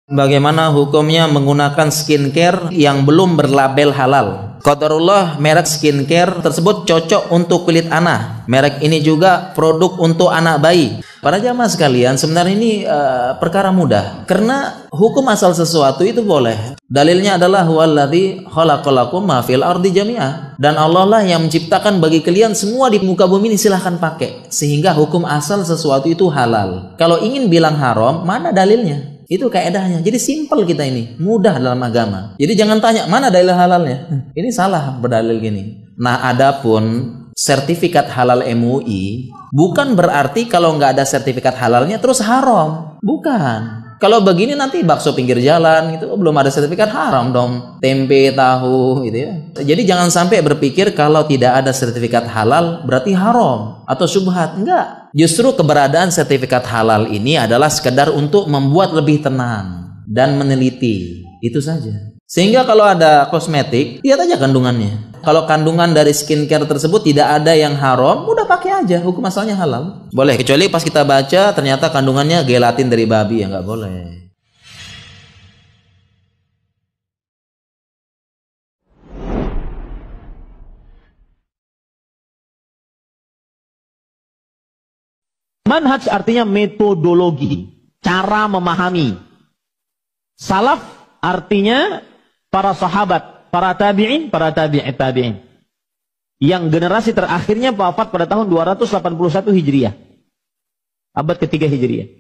Bagaimana hukumnya menggunakan skincare yang belum berlabel halal? Qadarullah, merek skincare tersebut cocok untuk kulit anak. Merek ini juga produk untuk anak bayi. Para jamaah sekalian, sebenarnya ini perkara mudah. Karena hukum asal sesuatu itu boleh. Dalilnya adalah huwallazi khalaqalakum ma fil ardi jami'ah. Dan Allah lah yang menciptakan bagi kalian semua di muka bumi ini, silahkan pakai. Sehingga hukum asal sesuatu itu halal. Kalau ingin bilang haram, mana dalilnya? Itu kaedahnya. Jadi simpel kita ini, mudah dalam agama. Jadi jangan tanya mana dalil halalnya. Ini salah berdalil gini. Nah, adapun sertifikat halal MUI bukan berarti kalau nggak ada sertifikat halalnya terus haram. Bukan. Kalau begini nanti bakso pinggir jalan itu belum ada sertifikat, haram dong. Tempe, tahu gitu ya. Jadi jangan sampai berpikir kalau tidak ada sertifikat halal berarti haram atau syubhat. Enggak. Justru keberadaan sertifikat halal ini adalah sekedar untuk membuat lebih tenang dan meneliti. Itu saja. Sehingga kalau ada kosmetik, lihat aja kandungannya. Kalau kandungan dari skincare tersebut tidak ada yang haram, udah pakai aja, hukum asalnya halal. Boleh, kecuali pas kita baca ternyata kandungannya gelatin dari babi, ya nggak boleh. Manhaj artinya metodologi, cara memahami. Salaf artinya para sahabat, para tabi'in, para tabi'in. Yang generasi terakhirnya wafat pada tahun 281 Hijriah. Abad ketiga Hijriah.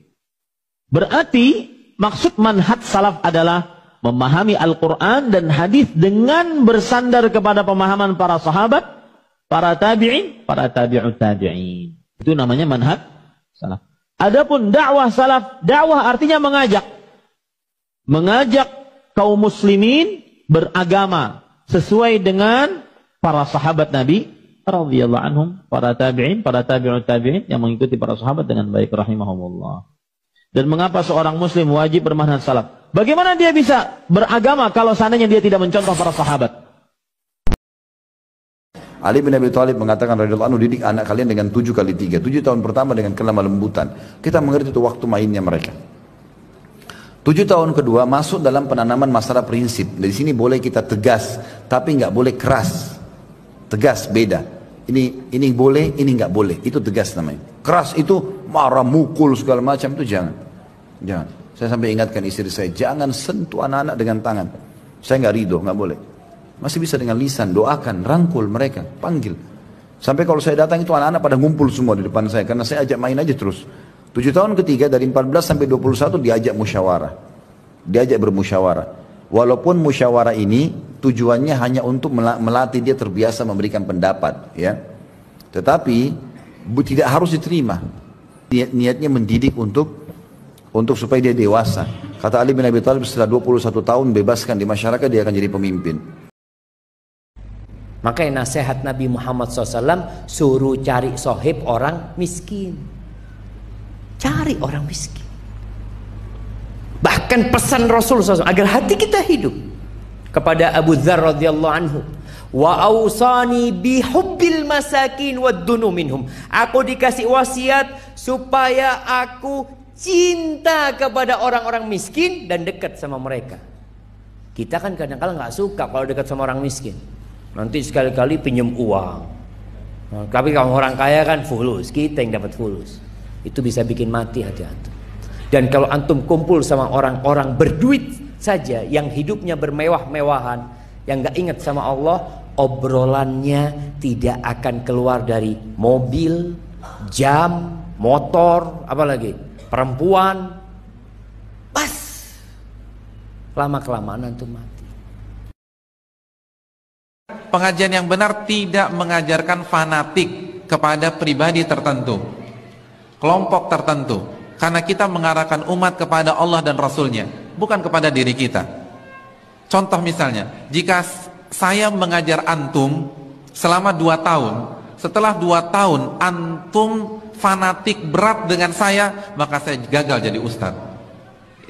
Berarti maksud manhaj salaf adalah memahami Al-Quran dan hadis dengan bersandar kepada pemahaman para sahabat, para tabi'in, para tabi'ut tabi'in. Itu namanya manhaj salaf. Adapun dakwah salaf, dakwah artinya mengajak. Mengajak kaum muslimin beragama sesuai dengan para sahabat Nabi radhiyallahu anhum, para tabi'in, para tabi'ut tabi'in yang mengikuti para sahabat dengan baik rahimahumullah. Dan mengapa seorang muslim wajib bermanhaj salaf? Bagaimana dia bisa beragama kalau seandainya dia tidak mencontoh para sahabat? Ali bin Abi Thalib mengatakan radhiyallahu anhu, didik anak kalian dengan 7 kali 3. 7 tahun pertama dengan kelemah lembutan. Kita mengerti itu waktu mainnya mereka. 7 tahun kedua masuk dalam penanaman masalah prinsip. Dari sini boleh kita tegas, tapi nggak boleh keras. Tegas beda. Ini boleh, ini nggak boleh. Itu tegas namanya. Keras itu marah, mukul segala macam, itu jangan. Jangan. Saya sampai ingatkan istri saya, jangan sentuh anak-anak dengan tangan. Saya nggak ridho, nggak boleh. Masih bisa dengan lisan, doakan, rangkul mereka, panggil. Sampai kalau saya datang itu anak-anak pada ngumpul semua di depan saya, karena saya ajak main aja terus. 7 tahun ketiga dari 14 sampai 21 diajak musyawarah. Diajak bermusyawarah. Walaupun musyawarah ini tujuannya hanya untuk melatih dia terbiasa memberikan pendapat, ya. Tetapi tidak harus diterima. Niatnya mendidik untuk supaya dia dewasa. Kata Ali bin Abi Thalib, setelah 21 tahun bebaskan di masyarakat, dia akan jadi pemimpin. Makanya nasihat Nabi Muhammad SAW, suruh cari sohib orang miskin. Cari orang miskin. Bahkan pesan Rasul SAW agar hati kita hidup. Kepada Abu Dzar radhiyallahu anhu, wa ausani bihubbil masakin waddunu minhum. Aku dikasih wasiat supaya aku cinta kepada orang-orang miskin dan dekat sama mereka. Kita kan kadang-kadang nggak suka kalau dekat sama orang miskin. Nanti sekali-kali pinjam uang. Tapi kalau orang kaya kan fulus, kita yang dapat fulus. Itu bisa bikin mati hati antum. Dan kalau antum kumpul sama orang-orang berduit saja, yang hidupnya bermewah-mewahan, yang gak ingat sama Allah, obrolannya tidak akan keluar dari mobil, jam, motor, apalagi perempuan. Pas lama-kelamaan antum mati. Pengajian yang benar tidak mengajarkan fanatik kepada pribadi tertentu, kelompok tertentu, karena kita mengarahkan umat kepada Allah dan Rasulnya, bukan kepada diri kita. Contoh misalnya, jika saya mengajar antum selama 2 tahun, setelah 2 tahun antum fanatik berat dengan saya, maka saya gagal jadi ustadz.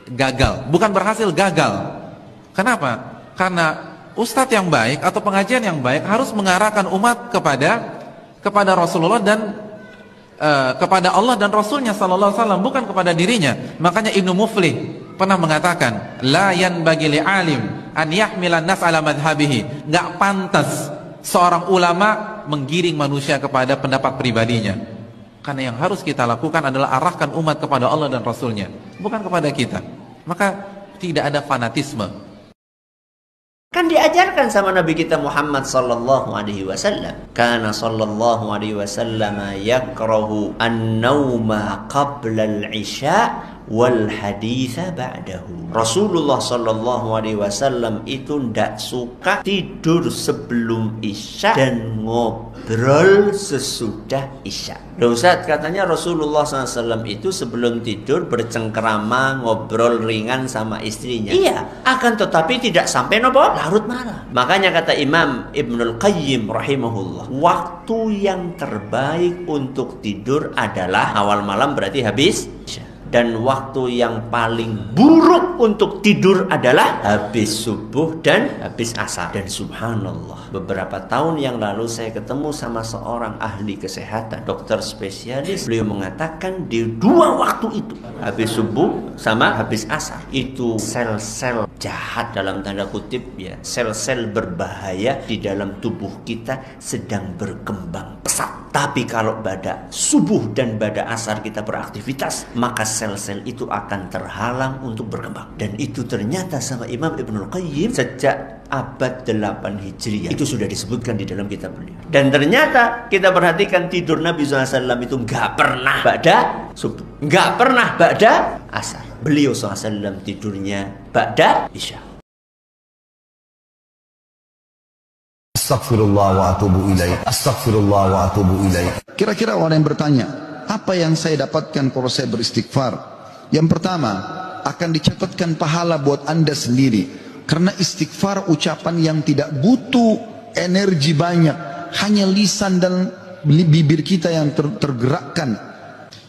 Gagal, bukan berhasil, gagal. Kenapa? Karena ustadz yang baik atau pengajian yang baik harus mengarahkan umat kepada Rasulullah dan kepada Allah dan Rasulnya sallallahu alaihi wasallam, bukan kepada dirinya. Makanya Ibnu Muflih pernah mengatakan, la yanbaghi li'alim an yahmilan nas ala madhhabihi. Enggak pantas seorang ulama menggiring manusia kepada pendapat pribadinya. Karena yang harus kita lakukan adalah arahkan umat kepada Allah dan Rasulnya, bukan kepada kita. Maka tidak ada fanatisme. Kan diajarkan sama Nabi kita Muhammad sallallahu alaihi wasallam. Kana sallallahu alaihi wasallam yakrahu an-nauma qabla al-isya wal haditha ba'dahu. Rasulullah sallallahu alaihi wasallam itu ndak suka tidur sebelum isya dan ngobrol sesudah isya. Loh Ustaz, katanya Rasulullah SAW itu sebelum tidur bercengkerama, ngobrol ringan sama istrinya. Iya, akan tetapi tidak sampai nopo larut malam. Makanya kata Imam Ibnul Qayyim rahimahullah, waktu yang terbaik untuk tidur adalah awal malam, berarti habis isya. Dan waktu yang paling buruk untuk tidur adalah habis subuh dan habis asar. Dan subhanallah, beberapa tahun yang lalu saya ketemu sama seorang ahli kesehatan, dokter spesialis. Beliau mengatakan di dua waktu itu, habis subuh sama habis asar, itu sel-sel jahat dalam tanda kutip ya, sel-sel berbahaya di dalam tubuh kita sedang berkembang pesat. Tapi kalau pada subuh dan pada asar kita beraktivitas, maka sel-sel itu akan terhalang untuk berkembang. Dan itu ternyata sama Imam Ibnul Qayyim sejak abad 8 Hijriah. Itu sudah disebutkan di dalam kitab beliau. Dan ternyata kita perhatikan tidur Nabi SAW itu nggak pernah ba'da subuh, nggak pernah ba'da asar. Beliau SAW tidurnya ba'da isya. Astaghfirullah wa atubu ilaih. Astaghfirullah wa atubu ilaih. Kira-kira orang yang bertanya, apa yang saya dapatkan kalau saya beristighfar? Yang pertama, akan dicatatkan pahala buat Anda sendiri. Karena istighfar ucapan yang tidak butuh energi banyak, hanya lisan dan bibir kita yang tergerakkan.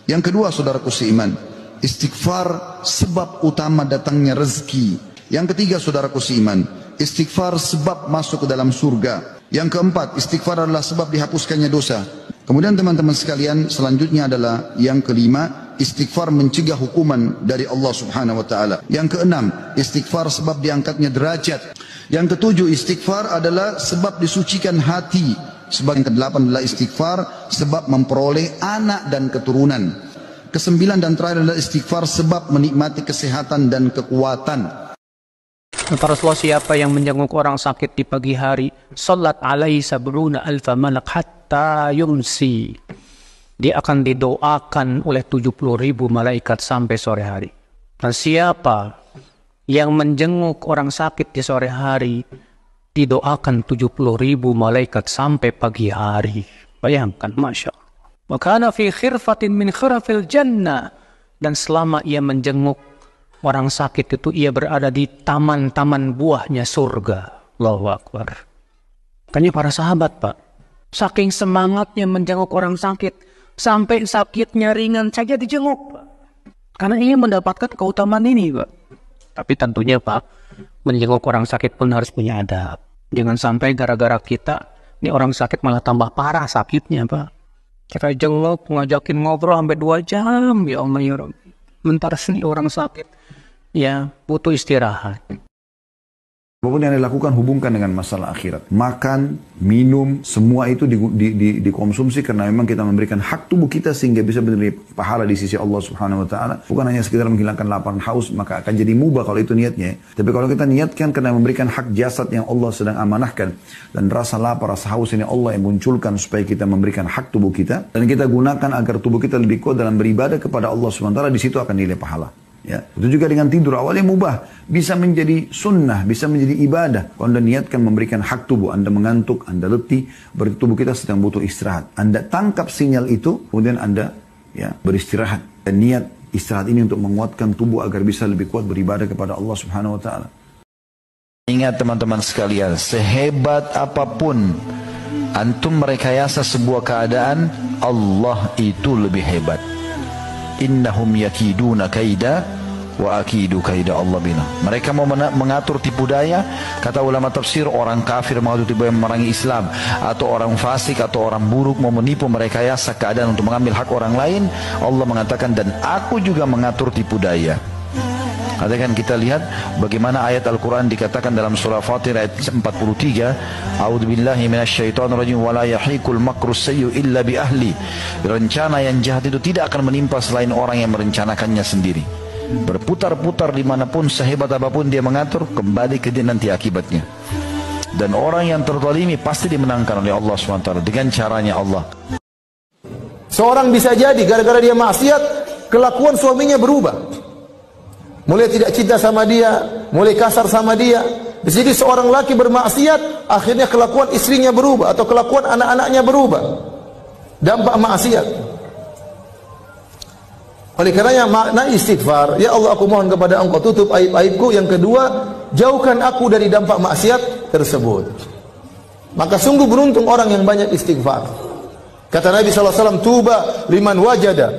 Yang kedua, saudaraku seiman, istighfar sebab utama datangnya rezeki. Yang ketiga, saudaraku seiman, istighfar sebab masuk ke dalam surga. Yang keempat, istighfar adalah sebab dihapuskannya dosa. Kemudian teman-teman sekalian, selanjutnya adalah yang kelima, istighfar mencegah hukuman dari Allah Subhanahu wa taala. Yang keenam, istighfar sebab diangkatnya derajat. Yang ketujuh, istighfar adalah sebab disucikan hati. Sebab yang kedelapan adalah istighfar sebab memperoleh anak dan keturunan. Kesembilan dan terakhir adalah istighfar sebab menikmati kesehatan dan kekuatan. Kata Rasulullah, siapa yang menjenguk orang sakit di pagi hari, salat alaihi sab'una alfa malak hatta yumsi, dia akan didoakan oleh 70.000 malaikat sampai sore hari. Dan siapa yang menjenguk orang sakit di sore hari, didoakan 70.000 malaikat sampai pagi hari. Bayangkan, Masya Allah. Wa kana fi khirfatin min khirafil jannah, dan selama ia menjenguk orang sakit itu, ia berada di taman-taman buahnya surga. Allahu Akbar. Makanya para sahabat, Pak, saking semangatnya menjenguk orang sakit, sampai sakitnya ringan saja dijenguk, Pak. Karena ingin mendapatkan keutamaan ini, Pak. Tapi tentunya, Pak, menjenguk orang sakit pun harus punya adab. Jangan sampai gara-gara kita, ini orang sakit malah tambah parah sakitnya, Pak. Kita jenguk, ngajakin ngobrol sampai 2 jam, ya Allah ya Rabbi. Bentar sini orang sakit, ya butuh istirahat. Apapun yang dilakukan hubungkan dengan masalah akhirat. Makan, minum, semua itu dikonsumsi karena memang kita memberikan hak tubuh kita sehingga bisa menerima pahala di sisi Allah Subhanahu wa taala. Bukan hanya sekedar menghilangkan lapar dan haus, maka akan jadi mubah kalau itu niatnya. Tapi kalau kita niatkan karena memberikan hak jasad yang Allah sedang amanahkan, dan rasa lapar, rasa haus ini Allah yang munculkan supaya kita memberikan hak tubuh kita, dan kita gunakan agar tubuh kita lebih kuat dalam beribadah kepada Allah Subhanahu wa taala, di situ akan nilai pahala. Ya, itu juga dengan tidur awalnya mubah, bisa menjadi sunnah, bisa menjadi ibadah. Kalau Anda niatkan memberikan hak tubuh, Anda mengantuk, Anda letih, berarti tubuh kita sedang butuh istirahat. Anda tangkap sinyal itu, kemudian Anda beristirahat. Dan niat istirahat ini untuk menguatkan tubuh agar bisa lebih kuat beribadah kepada Allah Subhanahu wa taala. Ingat teman-teman sekalian, sehebat apapun antum merekayasa sebuah keadaan, Allah itu lebih hebat. Innahum yakiduna kaida wa akidu kaida Allah bina. Mereka mau mengatur tipu daya. Kata ulama tafsir, orang kafir mengatur tipu daya memerangi Islam, atau orang fasik atau orang buruk mau menipu merekayasa keadaan untuk mengambil hak orang lain. Allah mengatakan, dan aku juga mengatur tipu daya. Katakan kita lihat bagaimana ayat Al-Quran dikatakan dalam surah Fatir ayat 43, A'udzubillahi minasyaitonirrajim wa la yahiqul makrus sayyi'u illa bi ahli. Rencana yang jahat itu tidak akan menimpa selain orang yang merencanakannya sendiri. Berputar-putar dimanapun, sehebat apapun dia mengatur, kembali ke dia nanti akibatnya. Dan orang yang terzalimi pasti dimenangkan oleh Allah SWT dengan caranya Allah. Seorang bisa jadi gara-gara dia maksiat, kelakuan suaminya berubah. Mulai tidak cinta sama dia, mulai kasar sama dia. Jadi seorang laki bermaksiat, akhirnya kelakuan istrinya berubah atau kelakuan anak-anaknya berubah. Dampak maksiat. Oleh karenanya makna istighfar, ya Allah aku mohon kepada Engkau tutup aib-aibku. Yang kedua, jauhkan aku dari dampak maksiat tersebut. Maka sungguh beruntung orang yang banyak istighfar. Kata Nabi SAW, tuba liman wajada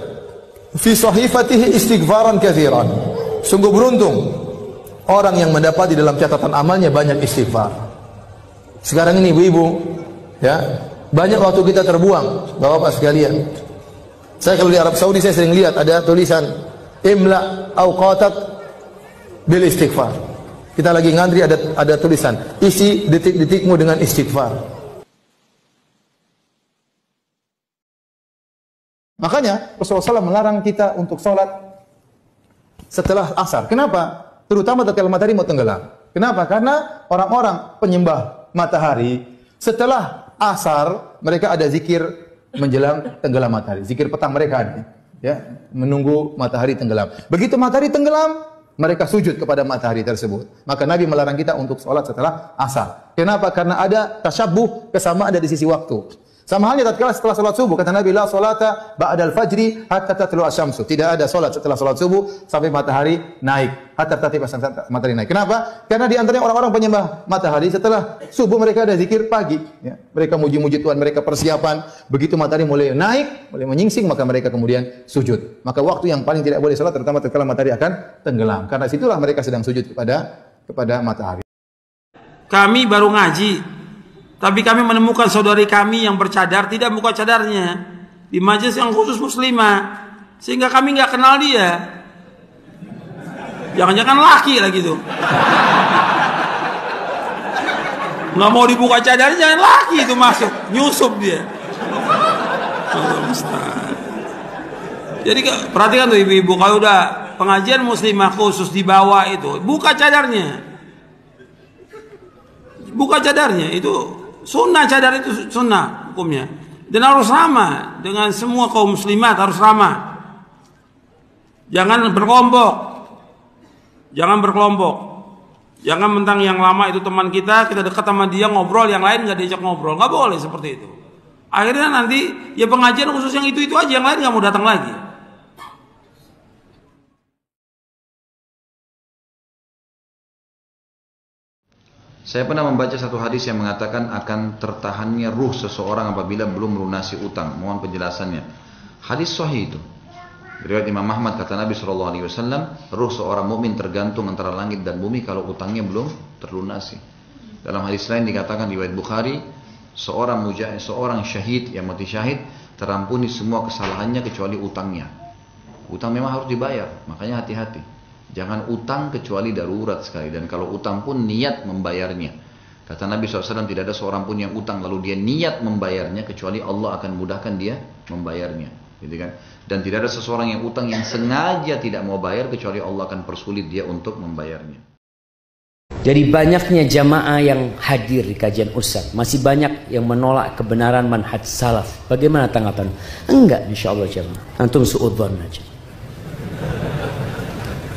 fi sahifatihi istighfaran kathiran. Sungguh beruntung orang yang mendapati dalam catatan amalnya banyak istighfar. Sekarang ini ibu-ibu, ya, banyak waktu kita terbuang, bapak-bapak sekalian. Saya kalau di Arab Saudi saya sering lihat ada tulisan imla awqatak bil istighfar. Kita lagi ngantri ada tulisan isi detik-detikmu dengan istighfar. Makanya Rasulullah SAW melarang kita untuk sholat setelah asar. Kenapa? Terutama tatkala matahari mau tenggelam. Kenapa? Karena orang-orang penyembah matahari setelah asar mereka ada zikir menjelang tenggelam matahari. Zikir petang mereka ada, ya, menunggu matahari tenggelam. Begitu matahari tenggelam, mereka sujud kepada matahari tersebut. Maka Nabi melarang kita untuk sholat setelah asar. Kenapa? Karena ada tasyabuh, kesamaan ada di sisi waktu. Sama halnya tatkala setelah salat subuh, kata Nabi, la salata ba'dal fajri hatta tatlu asy-syamsu. Tidak ada salat setelah salat subuh sampai matahari naik. Hatta tatlu matahari naik. Kenapa? Karena di antaranya orang-orang penyembah matahari setelah subuh mereka ada zikir pagi, ya. Mereka muji-muji Tuhan, mereka persiapan. Begitu matahari mulai naik, mulai menyingsing, maka mereka kemudian sujud. Maka waktu yang paling tidak boleh salat terutama tatkala matahari akan tenggelam. Karena situlah mereka sedang sujud kepada matahari. Kami baru ngaji, tapi kami menemukan saudari kami yang bercadar tidak buka cadarnya di majelis yang khusus muslimah, sehingga kami nggak kenal dia. Jangan-jangan laki lagi tuh. Nggak mau dibuka cadarnya, jangan laki itu masuk, nyusup dia. Jadi perhatikan tuh ibu-ibu, kalau udah pengajian muslimah khusus di bawah itu, buka cadarnya. Buka cadarnya, itu sunnah, cadar itu sunnah hukumnya. Dan harus ramah dengan semua kaum muslimat, harus ramah. Jangan berkelompok. Jangan berkelompok. Jangan mentang yang lama itu teman kita dekat sama dia ngobrol, yang lain nggak diajak ngobrol. Nggak boleh seperti itu. Akhirnya nanti ya pengajian khusus yang itu aja, yang lain nggak mau datang lagi. Saya pernah membaca satu hadis yang mengatakan akan tertahannya ruh seseorang apabila belum melunasi utang. Mohon penjelasannya. Hadis sahih itu. Riwayat Imam Ahmad, kata Nabi SAW, ruh seorang mukmin tergantung antara langit dan bumi kalau utangnya belum terlunasi. Dalam hadis lain dikatakan di riwayat Bukhari, seorang syahid yang mati syahid terampuni semua kesalahannya kecuali utangnya. Utang memang harus dibayar, makanya hati-hati. Jangan utang kecuali darurat sekali. Dan kalau utang pun niat membayarnya. Kata Nabi SAW, tidak ada seorang pun yang utang lalu dia niat membayarnya kecuali Allah akan mudahkan dia membayarnya, gitu kan? Dan tidak ada seseorang yang utang yang sengaja tidak mau bayar kecuali Allah akan persulit dia untuk membayarnya. Jadi banyaknya jamaah yang hadir di kajian Ustaz, masih banyak yang menolak kebenaran manhaj salaf. Bagaimana tanggapan? Enggak, insyaallah jamaah. Antum suudzon aja.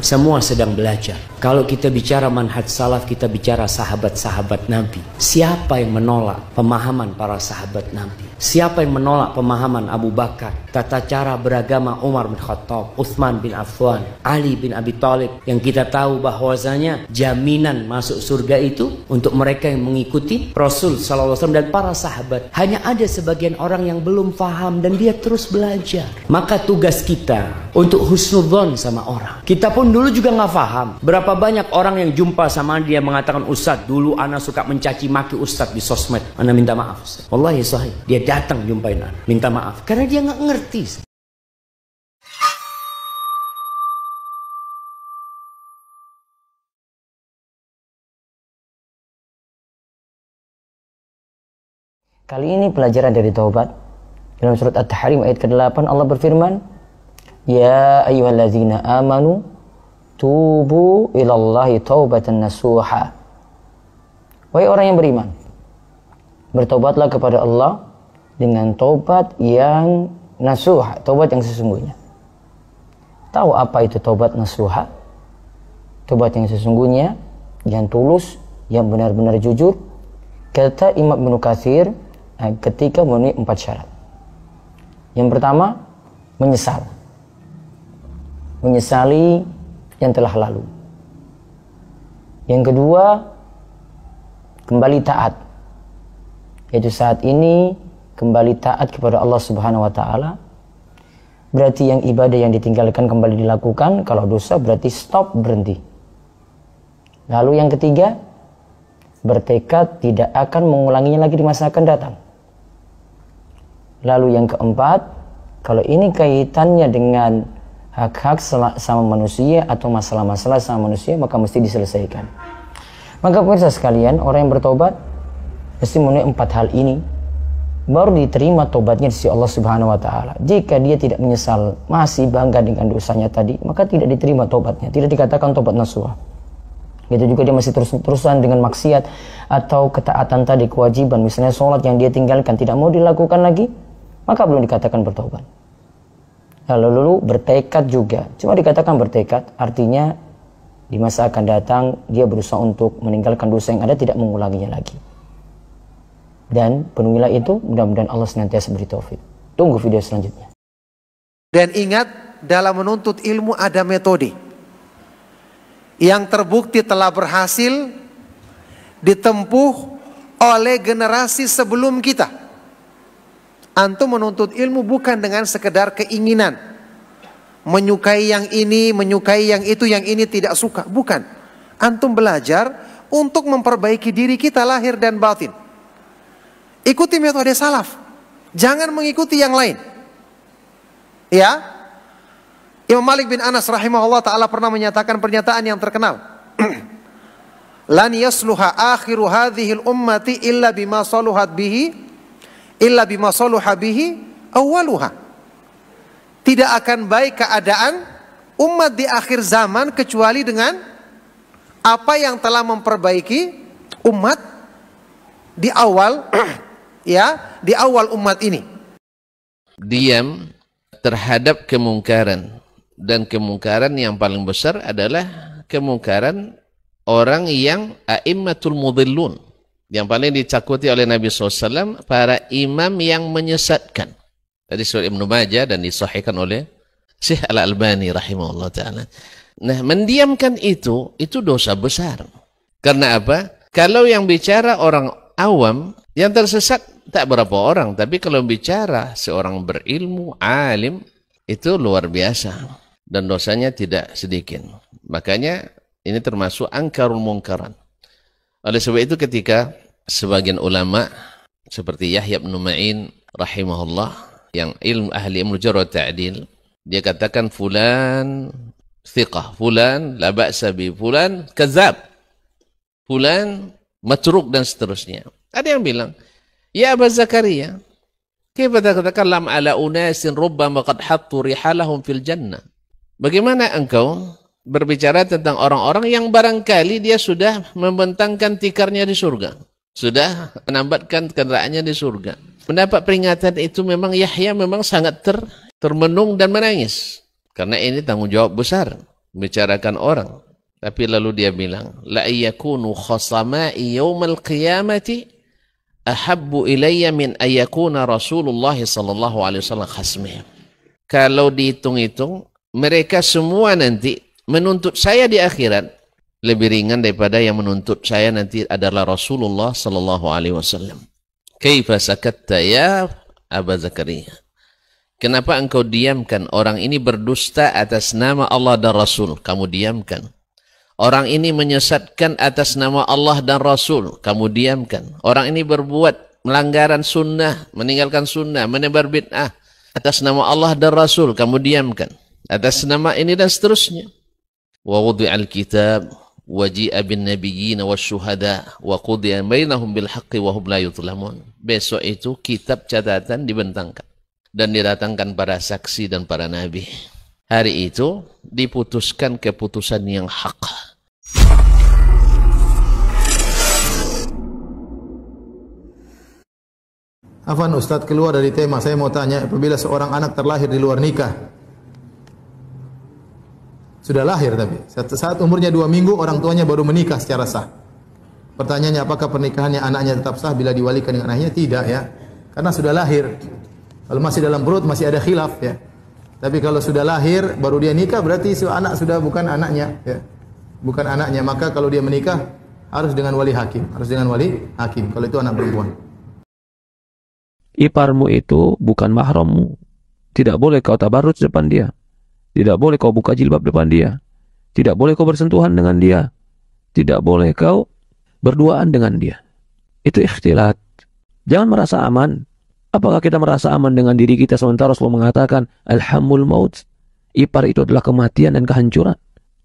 Semua sedang belajar. Kalau kita bicara manhaj salaf, kita bicara sahabat-sahabat Nabi. Siapa yang menolak pemahaman para sahabat Nabi? Siapa yang menolak pemahaman Abu Bakar, tata cara beragama Umar bin Khattab, Utsman bin Affan, Ali bin Abi Thalib, yang kita tahu bahwasanya jaminan masuk surga itu untuk mereka yang mengikuti Rasul SAW dan para sahabat. Hanya ada sebagian orang yang belum paham dan dia terus belajar. Maka tugas kita untuk husnudzon sama orang. Kita pun dulu juga nggak paham. Berapa banyak orang yang jumpa sama dia mengatakan, Ustadz, dulu ana suka mencaci maki Ustadz di sosmed. Ana minta maaf Ustadz. Wallahi sahih. Dia datang jumpain ana, minta maaf. Karena dia nggak ngerti. Kali ini pelajaran dari taubat. Dalam surat At-Tahrim ayat ke-8 Allah berfirman, "Ya ayyuhallazina amanu tubu ilallahi taubatan nasuha." Wahai orang yang beriman, bertobatlah kepada Allah dengan taubat yang nasuha, taubat yang sesungguhnya. Tahu apa itu taubat nasuha? Taubat yang sesungguhnya, yang tulus, yang benar-benar jujur. Kata Imam Ibnu Katsir ketika memenuhi 4 syarat. Yang pertama, menyesal. Menyesali yang telah lalu. Yang kedua, kembali taat. Yaitu saat ini kembali taat kepada Allah Subhanahu wa taala. Berarti yang ibadah yang ditinggalkan kembali dilakukan, kalau dosa berarti stop, berhenti. Lalu yang ketiga, bertekad tidak akan mengulanginya lagi di masa akan datang. Lalu yang keempat, kalau ini kaitannya dengan hak-hak sama manusia atau masalah-masalah sama manusia, maka mesti diselesaikan. Maka pemirsa sekalian, orang yang bertobat mesti memenuhi 4 hal ini, baru diterima tobatnya di sisi Allah Subhanahu wa taala. Jika dia tidak menyesal, masih bangga dengan dosanya tadi, maka tidak diterima tobatnya, tidak dikatakan tobat nasuha. Gitu juga dia masih terus-terusan dengan maksiat atau ketaatan tadi, kewajiban, misalnya sholat yang dia tinggalkan tidak mau dilakukan lagi, maka belum dikatakan bertobat. Lalu bertekad juga, cuma dikatakan bertekad, artinya di masa akan datang dia berusaha untuk meninggalkan dosa yang ada, tidak mengulanginya lagi. Dan penuhilah itu, mudah-mudahan Allah senantiasa beri taufik. Tunggu video selanjutnya. Dan ingat, dalam menuntut ilmu ada metode yang terbukti telah berhasil ditempuh oleh generasi sebelum kita. Antum menuntut ilmu bukan dengan sekedar keinginan, menyukai yang ini, menyukai yang itu, yang ini tidak suka. Bukan. Antum belajar untuk memperbaiki diri kita lahir dan batin. Ikuti metode salaf. Jangan mengikuti yang lain. Ya. Imam Malik bin Anas rahimahullah ta'ala pernah menyatakan pernyataan yang terkenal. Lan yasluha akhiru hadhil ummati illa bima saluhat bihi illa bima saluha bihi awwaluha. Tidak akan baik keadaan umat di akhir zaman kecuali dengan apa yang telah memperbaiki umat di awal ya, di awal umat ini. Diam terhadap kemungkaran, dan kemungkaran yang paling besar adalah kemungkaran orang yang a'immatul mudhillun, yang paling ditakuti oleh Nabi SAW, para imam yang menyesatkan. Tadi surah Ibnu Majah dan disahihkan oleh Syekh Al-Albani rahimahullah ta'ala. Nah, mendiamkan itu dosa besar. Karena apa? Kalau yang bicara orang awam, yang tersesat tak berapa orang. Tapi kalau bicara seorang berilmu, alim, itu luar biasa. Dan dosanya tidak sedikit. Makanya ini termasuk angkarul mungkaran. Oleh sebab itu ketika sebagian ulama seperti Yahya bin Ma'in rahimahullah, yang ahli ilmu jarh wa ta'dil, dia katakan fulan thiqah, fulan la ba'sa bi, fulan kadzab, fulan matruk, dan seterusnya. Ada yang bilang, ya Aba Zakaria, kaifa tatakallam ala unasin rubbama qad hattu rihalahum fil jannah? Bagaimana engkau berbicara tentang orang-orang yang barangkali dia sudah membentangkan tikarnya di surga, sudah menambatkan kendaraannya di surga. Mendapat peringatan itu memang Yahya memang sangat termenung dan menangis, karena ini tanggung jawab besar membicarakan orang. Tapi lalu dia bilang, la yakunu khasamai yaumal qiyamati ahabbu ilayya min ayakuna Rasulullah sallallahu alaihi wasallam khasmih. Kalau dihitung-hitung, mereka semua nanti menuntut saya di akhirat lebih ringan daripada yang menuntut saya nanti adalah Rasulullah sallallahu alaihi wasallam. Kaifa sakatta ya Aba Zakaria? Kenapa engkau diamkan? Orang ini berdusta atas nama Allah dan Rasul, kamu diamkan. Orang ini menyesatkan atas nama Allah dan Rasul, kamu diamkan. Orang ini berbuat melanggaran sunnah, meninggalkan sunnah, menebar bid'ah atas nama Allah dan Rasul, kamu diamkan. Atas nama ini dan seterusnya. Wa wudi'al kitab waji'a bin nabiyyin wasyuhada wa qudiya bainahum bil haqqi wa hum la yuzlamun. Besok itu kitab catatan dibentangkan dan didatangkan para saksi dan para nabi. Hari itu diputuskan keputusan yang hak. Afwan Ustadz, keluar dari tema, saya mau tanya, apabila seorang anak terlahir di luar nikah, sudah lahir tapi saat umurnya 2 minggu orang tuanya baru menikah secara sah. Pertanyaannya, apakah pernikahannya anaknya tetap sah bila diwalikan dengan ayahnya? Tidak ya, karena sudah lahir. Kalau masih dalam perut masih ada khilaf ya. Tapi kalau sudah lahir baru dia nikah, berarti anak sudah bukan anaknya ya. Bukan anaknya, maka kalau dia menikah harus dengan wali hakim, kalau itu anak perempuan. Iparmu itu bukan mahrammu. Tidak boleh kau tabarruj depan dia. Tidak boleh kau buka jilbab depan dia. Tidak boleh kau bersentuhan dengan dia. Tidak boleh kau berduaan dengan dia. Itu ikhtilat. Jangan merasa aman. Apakah kita merasa aman dengan diri kita sementara Rasulullah mengatakan alhamul maut? Ipar itu adalah kematian dan kehancuran.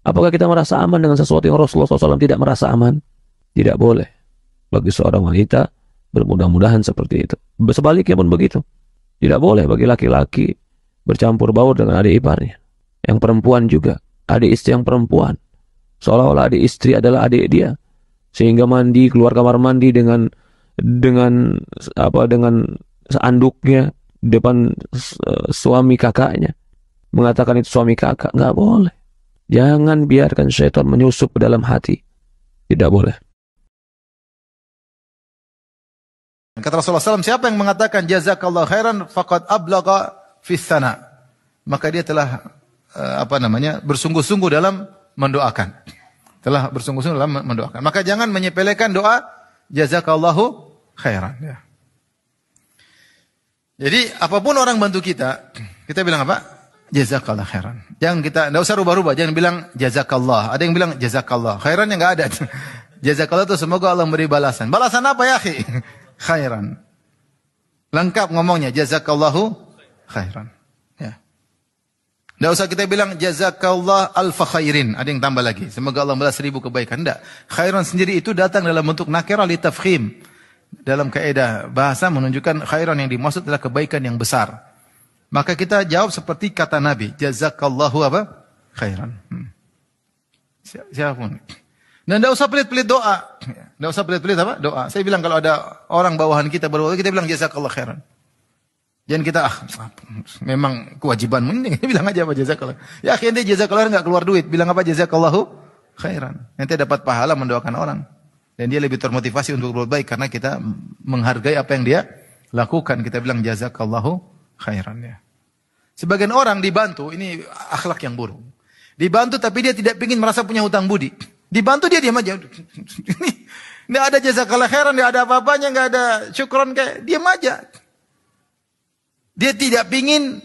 Apakah kita merasa aman dengan sesuatu yang Rasulullah SAW tidak merasa aman? Tidak boleh. Bagi seorang wanita bermudah-mudahan seperti itu. Sebaliknya pun begitu. Tidak boleh bagi laki-laki bercampur baur dengan adik iparnya. Yang perempuan juga, adik istri yang perempuan. Seolah-olah adik istri adalah adik dia. Sehingga mandi, keluar kamar mandi dengan seanduknya depan suami kakaknya. Mengatakan itu suami kakak. Nggak boleh. Jangan biarkan syaitan menyusup ke dalam hati. Tidak boleh. Kata Rasulullah SAW, siapa yang mengatakan jazakallah khairan faqad ablagha fis sana, maka dia telah bersungguh-sungguh dalam mendoakan. Maka jangan menyepelekan doa jazakallahu khairan ya. Jadi apapun orang bantu kita bilang apa? Jazakallah khairan. Enggak usah rubah-rubah, jangan bilang jazakallah. Ada yang bilang jazakallah khairan, yang enggak ada. Jazakallah itu semoga Allah memberi balasan. Balasan apa ya, akhi? Khairan. Lengkap ngomongnya, jazakallahu khairan. Ya. Tidak usah kita bilang jazakallah alfa khairin. Ada yang tambah lagi, semoga Allah membalas 1000 kebaikan. Tidak. Khairan sendiri itu datang dalam bentuk nakirah li tafkhim. Dalam kaidah bahasa menunjukkan khairan yang dimaksud adalah kebaikan yang besar. Maka kita jawab seperti kata Nabi, jazakallahu apa? Khairan. Siapapun. Dan tidak usah pelit-pelit doa. Tidak usah pelit-pelit apa? Doa. Saya bilang kalau ada orang bawahan kita berdoa, kita bilang jazakallah khairan. Jangan kita, memang kewajibanmu ini. Bilang aja apa jazakallah. Ya akhirnya jazakallah enggak keluar duit. Bilang apa jazakallahu khairan. Nanti dapat pahala mendoakan orang. Dan dia lebih termotivasi untuk berbuat baik. Karena kita menghargai apa yang dia lakukan. Kita bilang jazakallahu khairan ya. Sebagian orang dibantu, ini akhlak yang buruk. Dibantu tapi dia tidak ingin merasa punya hutang budi. Dibantu dia diam aja. Nggak ada jazakallah khairan, nggak ada apa-apanya, nggak ada syukron, kayak diam aja. Dia tidak ingin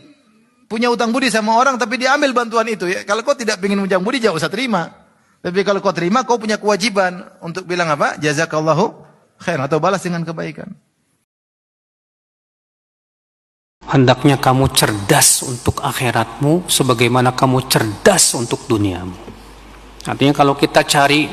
punya hutang budi sama orang, tapi dia ambil bantuan itu. Ya. Kalau kau tidak ingin hutang budi, jangan usah terima. Tapi kalau kau terima, kau punya kewajiban untuk bilang apa? Jazakallahu khairan, atau balas dengan kebaikan. Hendaknya kamu cerdas untuk akhiratmu sebagaimana kamu cerdas untuk duniamu. Artinya kalau kita cari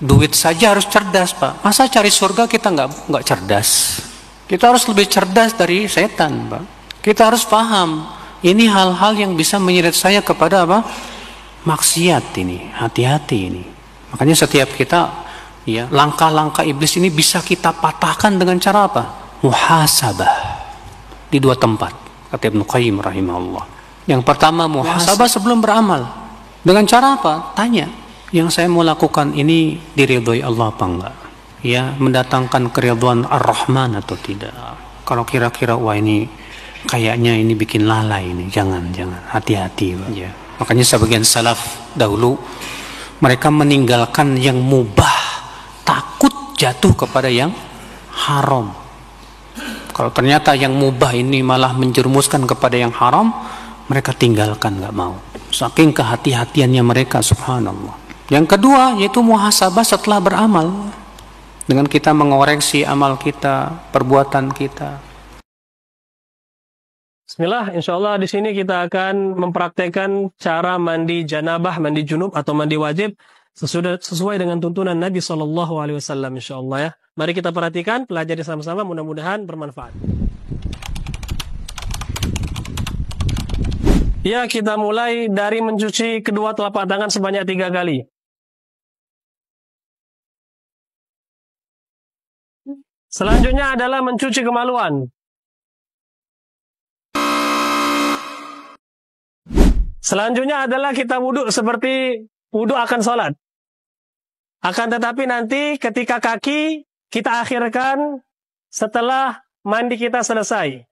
duit saja harus cerdas, Pak. Masa cari surga kita nggak cerdas? Kita harus lebih cerdas dari setan, Pak. Kita harus paham ini hal-hal yang bisa menyeret saya kepada apa? Maksiat ini. Hati-hati ini. Makanya setiap kita, ya, langkah-langkah iblis ini bisa kita patahkan dengan cara apa? Muhasabah. Di 2 tempat, kata Ibnu Qayyim rahimahullah. Yang pertama muhasabah sebelum beramal. Dengan cara apa? Tanya, yang saya mau lakukan ini diridhoi Allah apa enggak? Ya, mendatangkan keridhaan Ar-Rahman atau tidak? Kalau kira-kira wah ini kayaknya ini bikin lalai ini, jangan, hati-hati. Ya. Makanya sebagian salaf dahulu mereka meninggalkan yang mubah, takut jatuh kepada yang haram. Kalau ternyata yang mubah ini malah menjerumuskan kepada yang haram, mereka tinggalkan, nggak mau. Saking kehati-hatiannya mereka, subhanallah. Yang kedua yaitu muhasabah setelah beramal, dengan kita mengoreksi amal kita, perbuatan kita. Bismillah, insya Allah di sini kita akan mempraktekkan cara mandi janabah, mandi junub atau mandi wajib sesuai dengan tuntunan Nabi SAW, insyaallah ya. Mari kita perhatikan, pelajari sama-sama, mudah-mudahan bermanfaat. Ya, kita mulai dari mencuci kedua telapak tangan sebanyak 3 kali. Selanjutnya adalah mencuci kemaluan. Selanjutnya adalah kita wudhu seperti wudhu akan sholat. Akan tetapi nanti ketika kaki kita akhirkan setelah mandi kita selesai.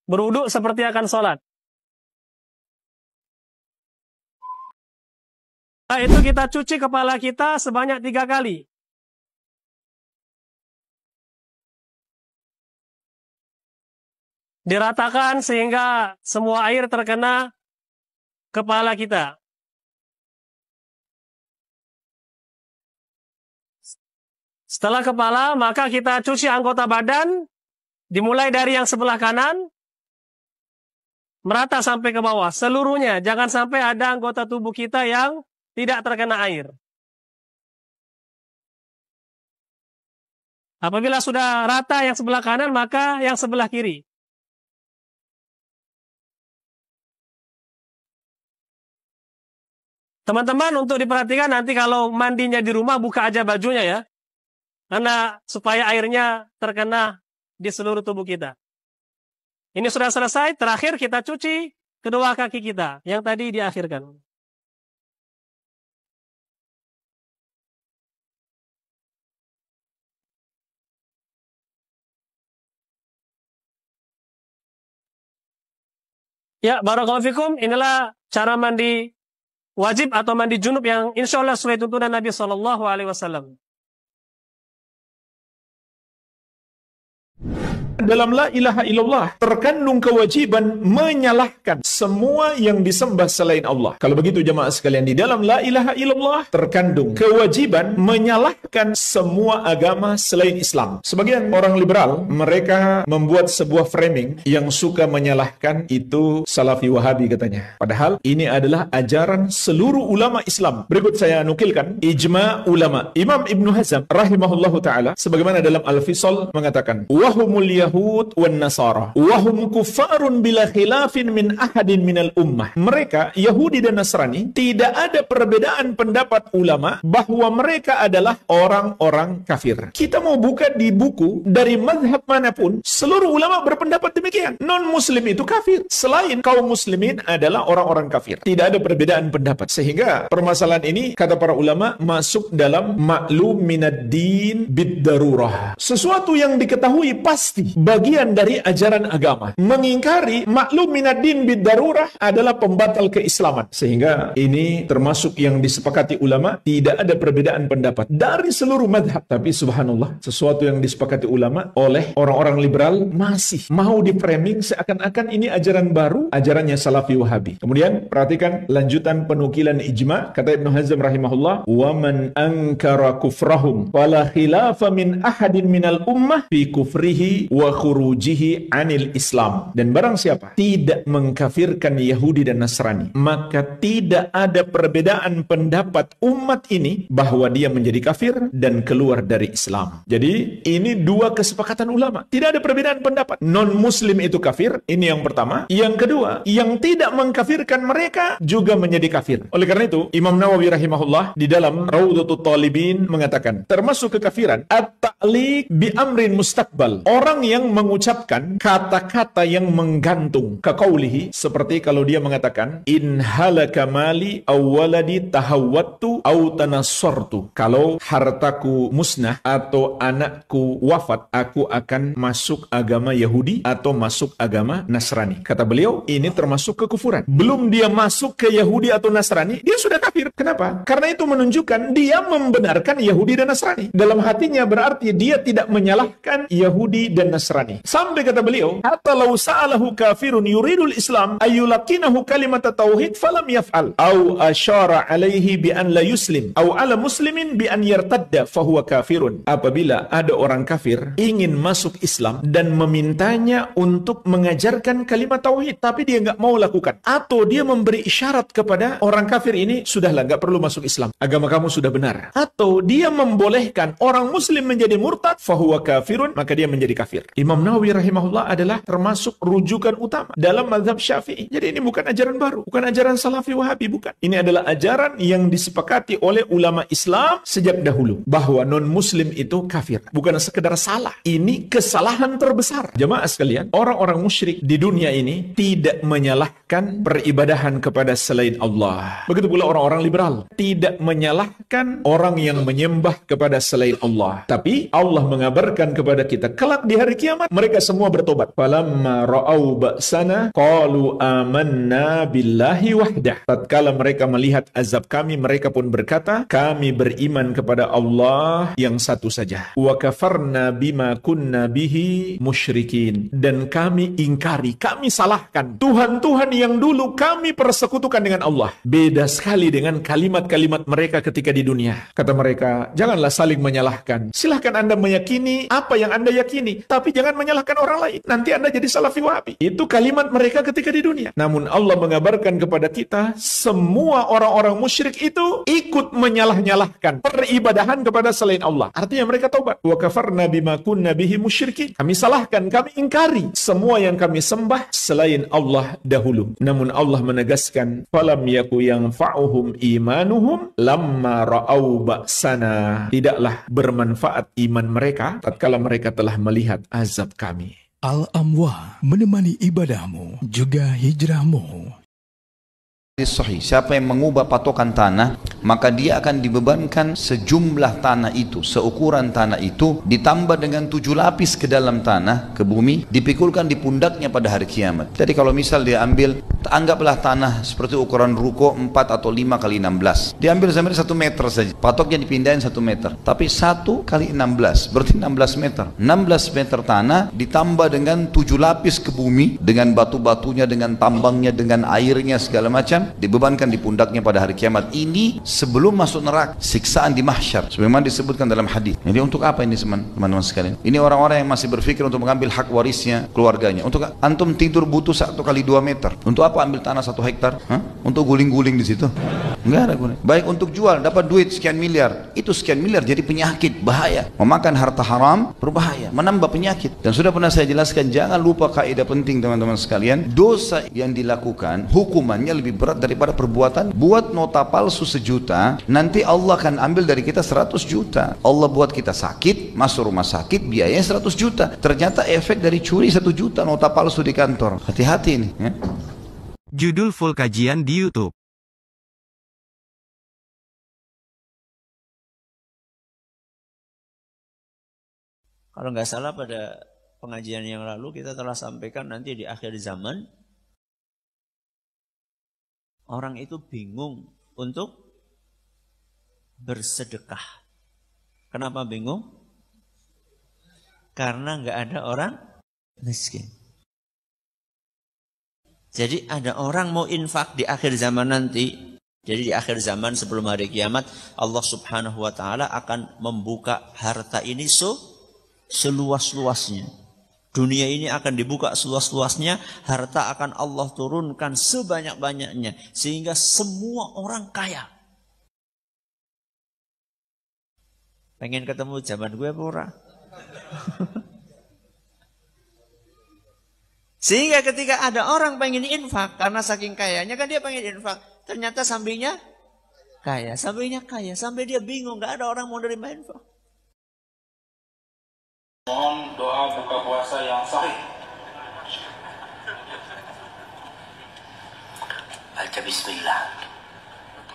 Berwudhu seperti akan sholat. Setelah itu kita cuci kepala kita sebanyak 3 kali. Diratakan sehingga semua air terkena kepala kita. Setelah kepala, maka kita cuci anggota badan, dimulai dari yang sebelah kanan, merata sampai ke bawah, seluruhnya. Jangan sampai ada anggota tubuh kita yang tidak terkena air. Apabila sudah rata yang sebelah kanan, maka yang sebelah kiri. Teman-teman, untuk diperhatikan nanti kalau mandinya di rumah, buka aja bajunya ya. Karena supaya airnya terkena di seluruh tubuh kita. Ini sudah selesai, terakhir kita cuci kedua kaki kita yang tadi diakhirkan. Ya, barakallahu fikum, inilah cara mandi wajib atau mandi junub yang insya Allah sesuai tuntunan Nabi SAW. Dalam la ilaha illallah terkandung kewajiban menyalahkan semua yang disembah selain Allah. Kalau begitu jemaah sekalian, di dalam la ilaha illallah terkandung kewajiban menyalahkan semua agama selain Islam. Sebagian orang liberal, mereka membuat sebuah framing yang suka menyalahkan itu Salafi Wahabi katanya. Padahal ini adalah ajaran seluruh ulama Islam. Berikut saya nukilkan ijma ulama. Imam Ibnu Hazm rahimahullahu ta'ala sebagaimana dalam Al-Fisal mengatakan, wahumul Yahud wan Nasara wahum kuffarun bila khilafin min ahadin minal ummah. Mereka Yahudi dan Nasrani tidak ada perbedaan pendapat ulama bahwa mereka adalah orang-orang kafir. Kita mau buka di buku dari mazhab manapun, seluruh ulama berpendapat demikian. Non muslim itu kafir, selain kaum muslimin adalah orang-orang kafir. Tidak ada perbedaan pendapat. Sehingga permasalahan ini kata para ulama masuk dalam maklum minad din bid darurah. Sesuatu yang diketahui pasti bagian dari ajaran agama. Mengingkari maklum minaddin bidarurah adalah pembatal keislaman. Sehingga ini termasuk yang disepakati ulama, tidak ada perbedaan pendapat dari seluruh madhab. Tapi subhanallah, sesuatu yang disepakati ulama oleh orang-orang liberal masih mau di-framing seakan-akan ini ajaran baru, ajarannya Salafi Wahabi. Kemudian perhatikan lanjutan penukilan ijma, kata Ibnu Hazm rahimahullah, wa man ankara kufrahum wala khilafa min ahadin minal ummah fi kufrihi wa khurujihi anil Islam. Dan barang siapa tidak mengkafirkan Yahudi dan Nasrani, maka tidak ada perbedaan pendapat umat ini bahwa dia menjadi kafir dan keluar dari Islam. Jadi ini dua kesepakatan ulama, tidak ada perbedaan pendapat. Non muslim itu kafir, ini yang pertama. Yang kedua, yang tidak mengkafirkan mereka juga menjadi kafir. Oleh karena itu Imam Nawawi rahimahullah di dalam Raudhatut Talibin mengatakan, termasuk kekafiran at-ta'liq bi amrin mustaqbal, orang yang mengucapkan kata-kata yang menggantung ke qaulihi, seperti kalau dia mengatakan in halaka mali aw waladi tahawwattu aw tanassartu, kalau hartaku musnah atau anakku wafat, aku akan masuk agama Yahudi atau masuk agama Nasrani. Kata beliau, ini termasuk kekufuran. Belum dia masuk ke Yahudi atau Nasrani, dia sudah kafir. Kenapa? Karena itu menunjukkan dia membenarkan Yahudi dan Nasrani. Dalam hatinya berarti dia tidak menyalahkan Yahudi dan Nasrani. Nasrani. Sampai kata beliau, hatta law sa'alahu kafirun yuridul Islam ayyulaqinahu kalimat tauhid falam yaf'al au asyara alaihi bi an la yuslim au ala muslimin bi an yartadda fahuwa kafirun. Apabila ada orang kafir ingin masuk Islam dan memintanya untuk mengajarkan kalimat tauhid tapi dia nggak mau lakukan, atau dia memberi isyarat kepada orang kafir ini, sudahlah nggak perlu masuk Islam, agama kamu sudah benar, atau dia membolehkan orang muslim menjadi murtad, fahuwa kafirun, maka dia menjadi kafir. Imam Nawawi rahimahullah adalah termasuk rujukan utama dalam mazhab Syafi'i. Jadi ini bukan ajaran baru, bukan ajaran Salafi Wahabi, bukan. Ini adalah ajaran yang disepakati oleh ulama Islam sejak dahulu, bahwa non muslim itu kafir. Bukan sekedar salah, ini kesalahan terbesar. Jamaah sekalian, orang-orang musyrik di dunia ini tidak menyalahkan peribadahan kepada selain Allah. Begitu pula orang-orang liberal tidak menyalahkan orang yang menyembah kepada selain Allah. Tapi Allah mengabarkan kepada kita, kelak di hari kiamat mereka semua bertobat. Falamma ra'au ba'sana qalu amanna billahi wahdah. Tatkala mereka melihat azab kami, mereka pun berkata, kami beriman kepada Allah yang satu saja. Wa kafarna bima kunna bihi musyrikin. Dan kami ingkari, kami salahkan Tuhan-Tuhan yang dulu kami persekutukan dengan Allah. Beda sekali dengan kalimat-kalimat mereka ketika di dunia. Kata mereka, janganlah saling menyalahkan. Silahkan Anda meyakini apa yang Anda yakini, tapi jangan menyalahkan orang lain. Nanti Anda jadi Salafi Wahabi. Itu kalimat mereka ketika di dunia. Namun Allah mengabarkan kepada kita, semua orang-orang musyrik itu ikut menyalah-nyalahkan peribadahan kepada selain Allah. Artinya mereka taubat. Wa kafarna bima kunna bihi musyrikin. Kami salahkan, kami ingkari semua yang kami sembah selain Allah dahulu. Namun Allah menegaskan, falam yaku yanfa'uhum imanuhum lamma ra'au ba'sana. Tidaklah bermanfaat iman mereka tatkala mereka telah melihat azab kami. Al-Amwah menemani ibadahmu juga hijrahmu. Sahih, siapa yang mengubah patokan tanah, maka dia akan dibebankan sejumlah tanah itu, seukuran tanah itu, ditambah dengan 7 lapis ke dalam tanah, ke bumi, dipikulkan di pundaknya pada hari kiamat. Jadi kalau misal dia ambil, anggaplah tanah seperti ukuran ruko 4 atau 5 kali 16, diambil sampai 1 meter saja, patoknya dipindahin 1 meter, tapi 1 kali 16, berarti 16 meter. 16 meter tanah ditambah dengan 7 lapis ke bumi, dengan batu-batunya, dengan tambangnya, dengan airnya, segala macam, dibebankan di pundaknya pada hari kiamat. Ini sebelum masuk neraka, siksaan di mahsyar, sebagaimana disebutkan dalam hadis. Jadi untuk apa ini teman-teman sekalian? Ini orang-orang yang masih berpikir untuk mengambil hak warisnya keluarganya. Untuk antum tidur butuh 1 kali 2 meter. Untuk apa ambil tanah 1 hektar? Untuk guling-guling di situ? Enggak ada gunanya. Baik untuk jual, dapat duit sekian miliar. Itu sekian miliar jadi penyakit, bahaya. Memakan harta haram berbahaya, menambah penyakit. Dan sudah pernah saya jelaskan, jangan lupa kaidah penting teman-teman sekalian. Dosa yang dilakukan hukumannya lebih berat daripada perbuatan. Buat nota palsu 1 juta, nanti Allah akan ambil dari kita 100 juta. Allah buat kita sakit, masuk rumah sakit, biayanya 100 juta. Ternyata efek dari curi 1 juta nota palsu di kantor. Hati-hati ini ya. Judul full kajian di YouTube. Kalau nggak salah pada pengajian yang lalu kita telah sampaikan, nanti di akhir zaman orang itu bingung untuk bersedekah. Kenapa bingung? Karena nggak ada orang miskin. Jadi ada orang mau infak di akhir zaman nanti. Jadi di akhir zaman sebelum hari kiamat, Allah Subhanahu wa taala akan membuka harta ini seluas-luasnya. Dunia ini akan dibuka seluas-luasnya, harta akan Allah turunkan sebanyak-banyaknya, sehingga semua orang kaya. Pengen ketemu zaman gue pura. Sehingga ketika ada orang pengen infak, karena saking kayanya kan dia pengen infak, ternyata sampingnya kaya, sampai dia bingung, gak ada orang mau nerima infak. Mohon doa buka puasa yang sahih. Baca bismillah.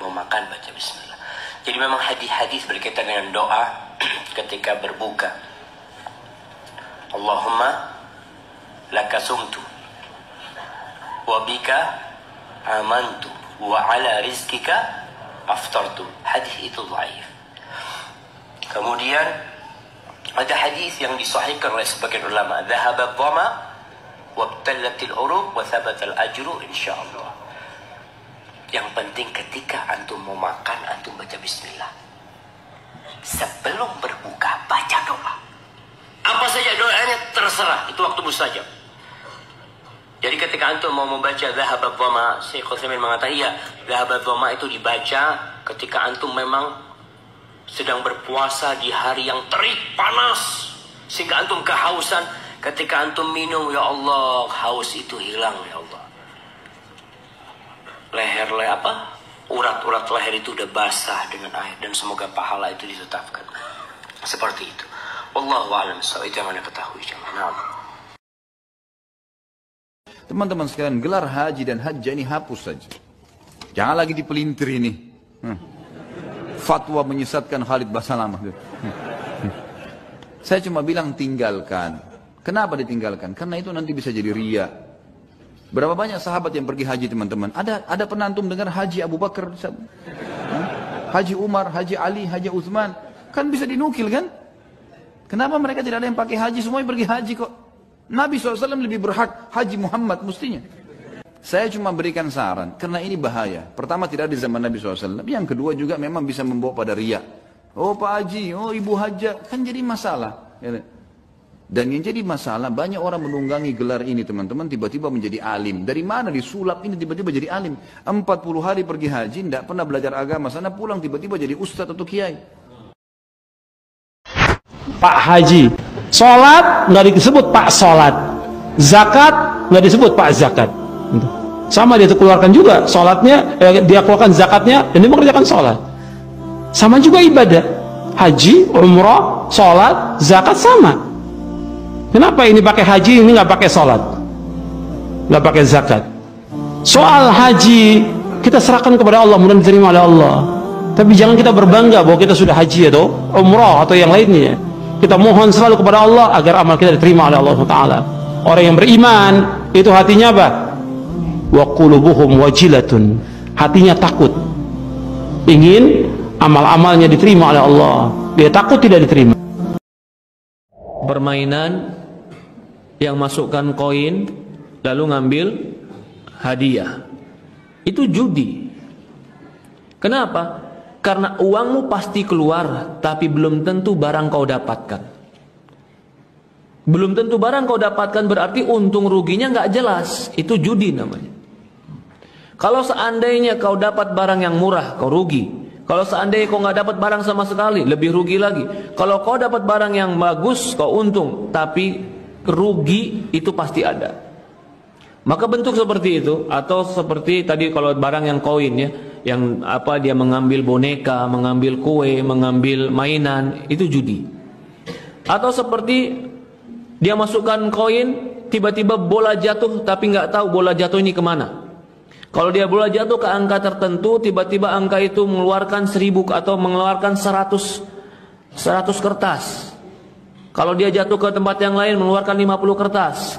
Mau makan baca bismillah. Jadi memang hadis-hadis berkaitan dengan doa ketika berbuka. Allahumma laka sumtu wa bika amantu wa ala rizkika aftartu. Hadis itu dhaif. Kemudian Ada hadis yang disahihkan oleh sebagian ulama, "Dhahaba dhama wabtallatil uruq wa thabatal ajru insyaallah." Yang penting ketika antum mau makan, antum baca bismillah. Sebelum berbuka baca doa. Apa saja doanya terserah, itu waktu mustajab. Jadi ketika antum mau membaca Dhahabat Dhama, Syekh Utsaimin mengatakan iya, Dhahabat Dhama itu dibaca ketika antum memang sedang berpuasa di hari yang terik panas sehingga antum kehausan. Ketika antum minum, ya Allah, haus itu hilang ya Allah. Urat-urat leher itu udah basah dengan air dan semoga pahala itu ditetapkan. Seperti itu. Wallahu a'lam. Itu yang Anda ketahui. Nah. Teman-teman sekalian, gelar haji dan hajjah ini hapus saja. Jangan lagi dipelintir ini. Fatwa menyesatkan Khalid Basalamah. Saya cuma bilang tinggalkan. Kenapa ditinggalkan? Karena itu nanti bisa jadi riya. Berapa banyak sahabat yang pergi haji teman-teman? Ada pernah antum dengar Haji Abu Bakar, Haji Umar, Haji Ali, Haji Utsman? Kan bisa dinukil kan? Kenapa mereka tidak ada yang pakai haji? Semuanya pergi haji kok. Nabi SAW lebih berhak, Haji Muhammad mestinya. Saya cuma berikan saran, karena ini bahaya. Pertama tidak ada di zaman Nabi SAW. Yang kedua juga memang bisa membawa pada riya. Oh Pak Haji, oh Ibu Hajjah, kan jadi masalah. Dan yang jadi masalah, banyak orang menunggangi gelar ini teman-teman, tiba-tiba menjadi alim. Dari mana disulap ini tiba-tiba jadi alim? 40 hari pergi haji, tidak pernah belajar agama, sana pulang tiba-tiba jadi ustadz atau kiai. Pak Haji, sholat nggak disebut Pak sholat, zakat nggak disebut Pak zakat. Sama dia keluarkan juga sholatnya, dia keluarkan zakatnya, dan dia mengerjakan sholat. Sama juga ibadah, haji, umrah, sholat, zakat sama. Kenapa ini pakai haji, ini nggak pakai sholat, nggak pakai zakat? Soal haji kita serahkan kepada Allah, mudah diterima oleh Allah. Tapi jangan kita berbangga bahwa kita sudah haji atau umrah atau yang lainnya. Kita mohon selalu kepada Allah agar amal kita diterima oleh Allah SWT. Orang yang beriman itu hatinya apa? Wa qulubuhum wajilatun. Hatinya takut, ingin amal-amalnya diterima oleh Allah. Dia takut tidak diterima. Permainan yang masukkan koin lalu ngambil hadiah, itu judi. Kenapa? Karena uangmu pasti keluar, tapi belum tentu barang kau dapatkan. Belum tentu barang kau dapatkan berarti untung ruginya nggak jelas. Itu judi namanya. Kalau seandainya kau dapat barang yang murah, kau rugi. Kalau seandainya kau nggak dapat barang sama sekali, lebih rugi lagi. Kalau kau dapat barang yang bagus, kau untung, tapi rugi itu pasti ada. Maka bentuk seperti itu, atau seperti tadi kalau barang yang koin ya, yang apa dia mengambil boneka, mengambil kue, mengambil mainan, itu judi. Atau seperti dia masukkan koin, tiba-tiba bola jatuh tapi nggak tahu bola jatuh ini kemana. Kalau dia bola jatuh ke angka tertentu, tiba-tiba angka itu mengeluarkan 1000 atau mengeluarkan 100 kertas. Kalau dia jatuh ke tempat yang lain mengeluarkan 50 kertas.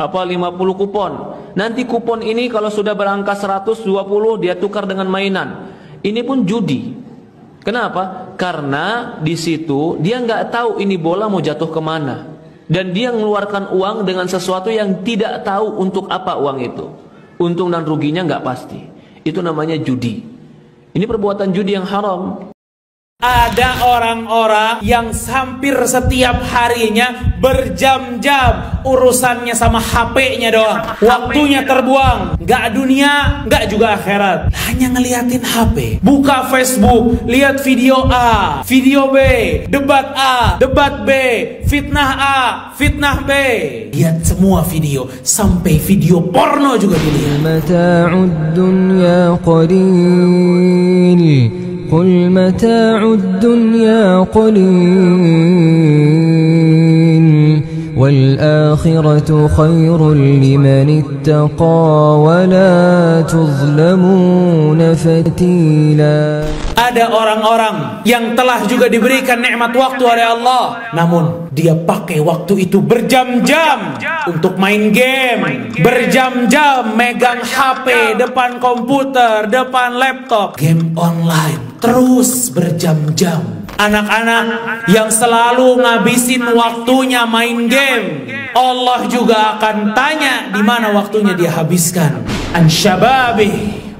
50 kupon. Nanti kupon ini kalau sudah berangka 120 dia tukar dengan mainan. Ini pun judi. Kenapa? Karena di situ dia nggak tahu ini bola mau jatuh kemana, dan dia mengeluarkan uang dengan sesuatu yang tidak tahu untuk apa uang itu. Untung dan ruginya nggak pasti. Itu namanya judi. Ini perbuatan judi yang haram. Ada orang-orang yang hampir setiap harinya berjam-jam urusannya sama HP-nya doang. Waktunya terbuang, nggak dunia, nggak juga akhirat. Hanya ngeliatin HP. Buka Facebook, lihat video A, video B, debat A, debat B, fitnah A, fitnah B. Lihat semua video, sampai video porno juga dilihat. Mata'ud dunya qalil. قل متاع الدنيا قليل والآخرة خير لمن اتقى ولا تظلمون فتيلا. Ada orang-orang yang telah juga diberikan nikmat waktu oleh Allah, namun dia pakai waktu itu berjam-jam untuk main game, berjam-jam megang HP, depan komputer, depan laptop, game online, terus berjam-jam. Anak-anak yang selalu ngabisin waktunya main game, Allah juga akan tanya di mana waktunya dia habiskan. An syababih,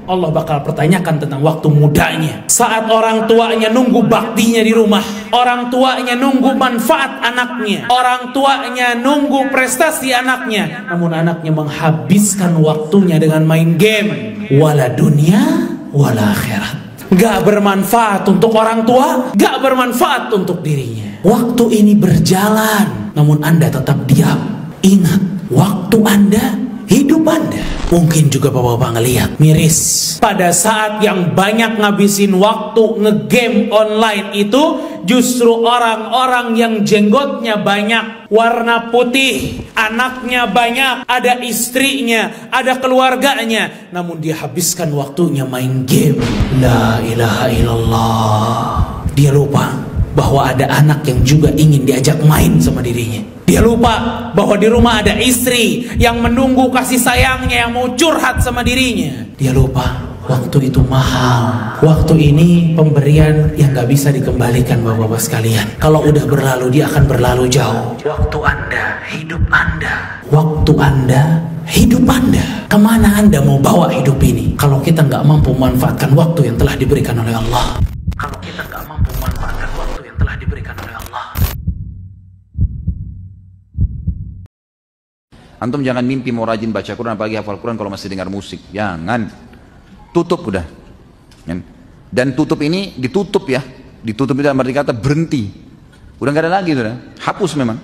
Allah bakal pertanyakan tentang waktu mudanya. Saat orang tuanya nunggu baktinya di rumah, orang tuanya nunggu manfaat anaknya, orang tuanya nunggu prestasi anaknya, namun anaknya menghabiskan waktunya dengan main game. Wala dunia wala akhirat. Gak bermanfaat untuk orang tua, gak bermanfaat untuk dirinya. Waktu ini berjalan, namun Anda tetap diam. Ingat, waktu Anda, hidup Anda. Mungkin juga bapak-bapak ngelihat miris. Pada saat yang banyak ngabisin waktu ngegame online itu, justru orang-orang yang jenggotnya banyak, warna putih, anaknya banyak, ada istrinya, ada keluarganya, namun dia habiskan waktunya main game. La ilaha illallah. Dia lupa bahwa ada anak yang juga ingin diajak main sama dirinya. Dia lupa bahwa di rumah ada istri yang menunggu kasih sayangnya, yang mau curhat sama dirinya. Dia lupa waktu itu mahal. Waktu ini pemberian yang gak bisa dikembalikan bapak-bapak sekalian. Kalau udah berlalu, dia akan berlalu jauh. Waktu Anda, hidup Anda. Waktu Anda, hidup Anda. Kemana Anda mau bawa hidup ini? Kalau kita gak mampu memanfaatkan waktu yang telah diberikan oleh Allah. Kalau kita gak mampu memanfaatkan waktu yang telah diberikan oleh Allah. Antum jangan mimpi mau rajin baca Quran apalagi hafal Quran kalau masih dengar musik. Jangan. Tutup udah. Dan tutup ini ditutup ya. Ditutup itu dalam arti kata berhenti. Udah nggak ada lagi sudah. Hapus memang.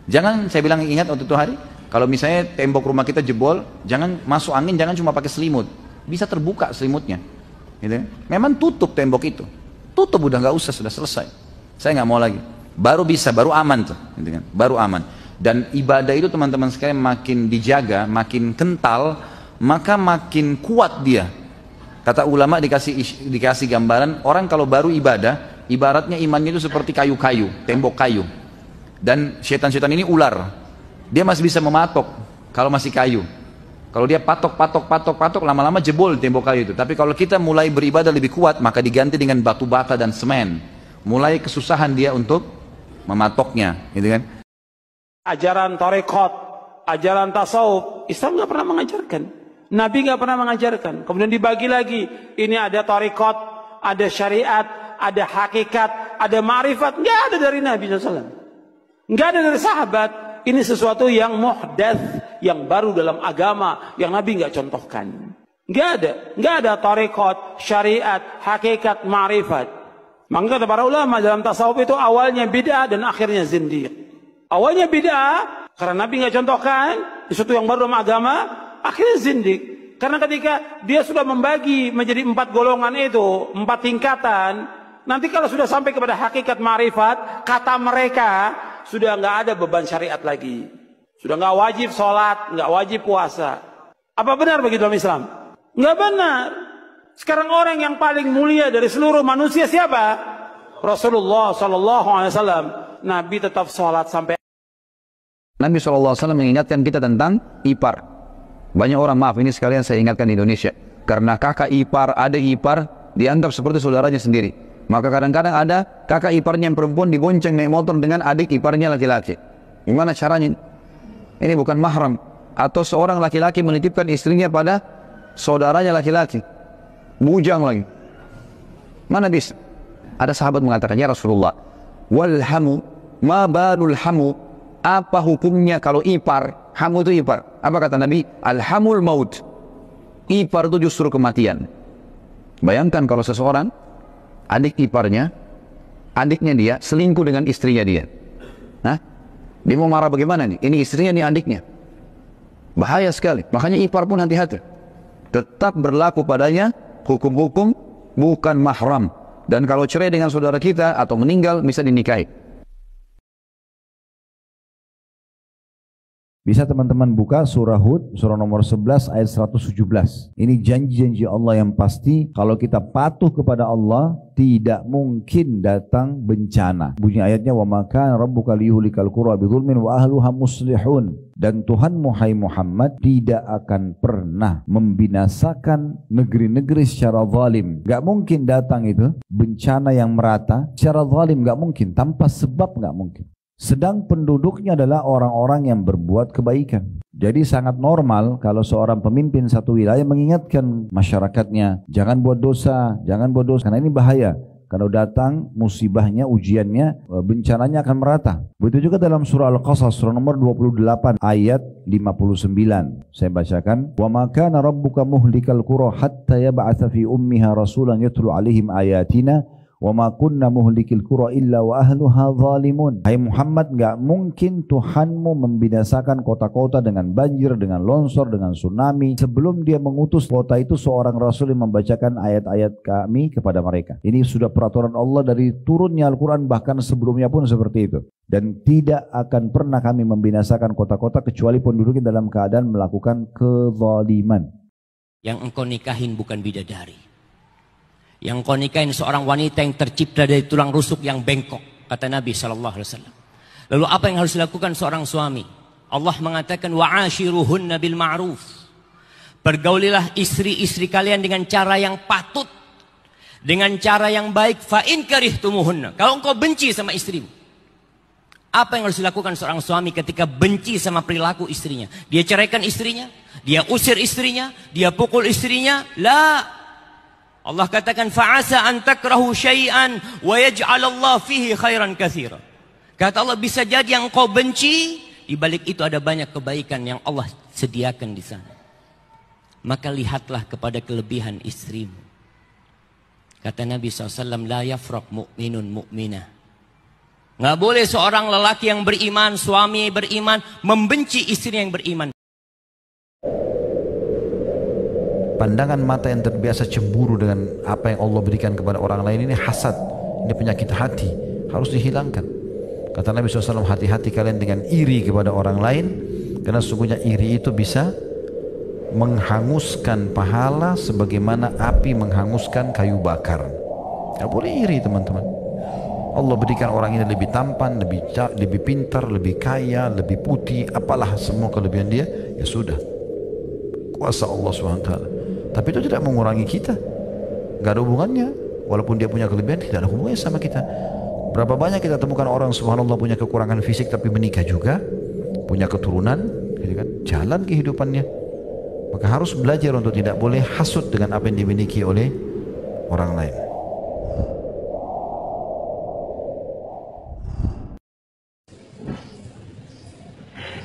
Jangan, saya bilang ingat waktu itu hari, kalau misalnya tembok rumah kita jebol, jangan masuk angin, jangan cuma pakai selimut. Bisa terbuka selimutnya. Gitu. Memang tutup tembok itu. Tutup udah nggak usah, sudah selesai. Saya nggak mau lagi. Baru bisa, baru aman tuh. Gitu kan. Baru aman. Dan ibadah itu teman-teman sekalian makin dijaga, makin kental, maka makin kuat dia. Kata ulama dikasih gambaran, orang kalau baru ibadah, ibaratnya imannya itu seperti kayu-kayu, tembok kayu. Dan setan-setan ini ular. Dia masih bisa mematok kalau masih kayu. Kalau dia patok, lama-lama jebol tembok kayu itu. Tapi kalau kita mulai beribadah lebih kuat, maka diganti dengan batu bata dan semen. Mulai kesusahan dia untuk mematoknya, gitu kan? Ajaran tarekat, ajaran tasawuf, Islam nggak pernah mengajarkan. Nabi nggak pernah mengajarkan. Kemudian dibagi lagi, ini ada tarekat, ada syariat, ada hakikat, ada ma'rifat. Nggak ada dari Nabi SAW. Nggak ada dari sahabat. Ini sesuatu yang muhdats, yang baru dalam agama, yang Nabi nggak contohkan. Nggak ada tarekat, syariat, hakikat, ma'rifat. Maka kata para ulama dalam tasawuf itu awalnya bid'ah dan akhirnya zindiq. Awalnya bid'ah karena Nabi nggak contohkan, sesuatu yang baru dalam agama, akhirnya zindik. Karena ketika dia sudah membagi menjadi 4 golongan itu, 4 tingkatan, nanti kalau sudah sampai kepada hakikat ma'rifat, kata mereka sudah nggak ada beban syariat lagi, sudah nggak wajib sholat, nggak wajib puasa. Apa benar begitu dalam Islam? Nggak benar. Sekarang orang yang paling mulia dari seluruh manusia siapa? Rasulullah SAW. Nabi tetap sholat sampai. Nabi SAW mengingatkan kita tentang ipar. Banyak orang, maaf ini sekalian saya ingatkan di Indonesia, karena kakak ipar, adik ipar dianggap seperti saudaranya sendiri. Maka kadang-kadang ada kakak iparnya yang perempuan dibonceng naik motor dengan adik iparnya laki-laki. Gimana caranya? Ini bukan mahram. Atau seorang laki-laki menitipkan istrinya pada saudaranya laki-laki. Bujang lagi. Mana bisa? Ada sahabat mengatakan, ya Rasulullah, walhamu, ma balul hamu, apa hukumnya kalau ipar? Hamu itu ipar. Apa kata Nabi? Alhamul maut. Ipar itu justru kematian. Bayangkan kalau seseorang, adik iparnya, adiknya dia selingkuh dengan istrinya dia. Nah, dia mau marah bagaimana nih? Ini istrinya, ini adiknya. Bahaya sekali. Makanya ipar pun hati-hati. Tetap berlaku padanya hukum-hukum bukan mahram. Dan kalau cerai dengan saudara kita atau meninggal bisa dinikahi. Bisa teman-teman buka surah Hud, surah nomor 11 ayat 117. Ini janji-janji Allah yang pasti. Kalau kita patuh kepada Allah, tidak mungkin datang bencana. Bunyi ayatnya, wa maka rabbuka liyuhlikal qura bidzulmin wa ahluha muslihun. Dan Tuhanmu hai Muhammad tidak akan pernah membinasakan negeri-negeri secara zalim. Gak mungkin datang itu bencana yang merata secara zalim, gak mungkin. Tanpa sebab gak mungkin. Sedang penduduknya adalah orang-orang yang berbuat kebaikan. Jadi sangat normal kalau seorang pemimpin satu wilayah mengingatkan masyarakatnya, jangan buat dosa, karena ini bahaya. Kalau datang musibahnya, ujiannya, bencananya akan merata. Begitu juga dalam surah Al-Qasas, surah nomor 28 ayat 59. Saya bacakan, wa ma kana rabbuka muhlikal qura hatta yab'atsa fi ummiha rasulan yatlu 'alaihim ayatina. Wa ma kunna muhlikil qura illa wa ahluha zalimun. Hai Muhammad, enggak mungkin Tuhanmu membinasakan kota-kota dengan banjir, dengan longsor, dengan tsunami sebelum dia mengutus kota itu seorang rasul yang membacakan ayat-ayat kami kepada mereka. Ini sudah peraturan Allah dari turunnya Al-Quran, bahkan sebelumnya pun seperti itu. Dan tidak akan pernah kami membinasakan kota-kota kecuali penduduknya dalam keadaan melakukan kezaliman. Yang engkau nikahin bukan bidadari. Yang kau nikahin seorang wanita yang tercipta dari tulang rusuk yang bengkok, kata Nabi SAW. Lalu apa yang harus dilakukan seorang suami? Allah mengatakan wa'ashiruhunna bil ma'ruf. Pergaulilah istri-istri kalian dengan cara yang patut, dengan cara yang baik. Fa in karihtumuhunna. Kalau engkau benci sama istrimu, apa yang harus dilakukan seorang suami ketika benci sama perilaku istrinya? Dia ceraikan istrinya, dia usir istrinya, dia pukul istrinya? La. Allah katakan fa'asa an takrahu syai'an wa yaj'alallahu fihi khairan katsira. Kata Allah, bisa jadi yang kau benci, di balik itu ada banyak kebaikan yang Allah sediakan di sana. Maka lihatlah kepada kelebihan istrimu. Kata Nabi SAW, la yafraq mu'minun mu'minah. Nggak boleh seorang lelaki yang beriman, suami beriman, membenci istri yang beriman. Pandangan mata yang terbiasa cemburu dengan apa yang Allah berikan kepada orang lain, ini hasad, ini penyakit hati, harus dihilangkan. Kata Nabi SAW, hati-hati kalian dengan iri kepada orang lain, karena sesungguhnya iri itu bisa menghanguskan pahala sebagaimana api menghanguskan kayu bakar. Tidak boleh iri teman-teman. Allah berikan orang ini lebih tampan, lebih pintar, lebih kaya, lebih putih, apalah semua kelebihan dia, ya sudah, kuasa Allah SWT. Tapi itu tidak mengurangi kita, gak ada hubungannya. Walaupun dia punya kelebihan, tidak ada hubungannya sama kita. Berapa banyak kita temukan orang subhanallah punya kekurangan fisik tapi menikah juga, punya keturunan, gitu kan? Jalan kehidupannya. Maka harus belajar untuk tidak boleh hasut dengan apa yang dimiliki oleh orang lain.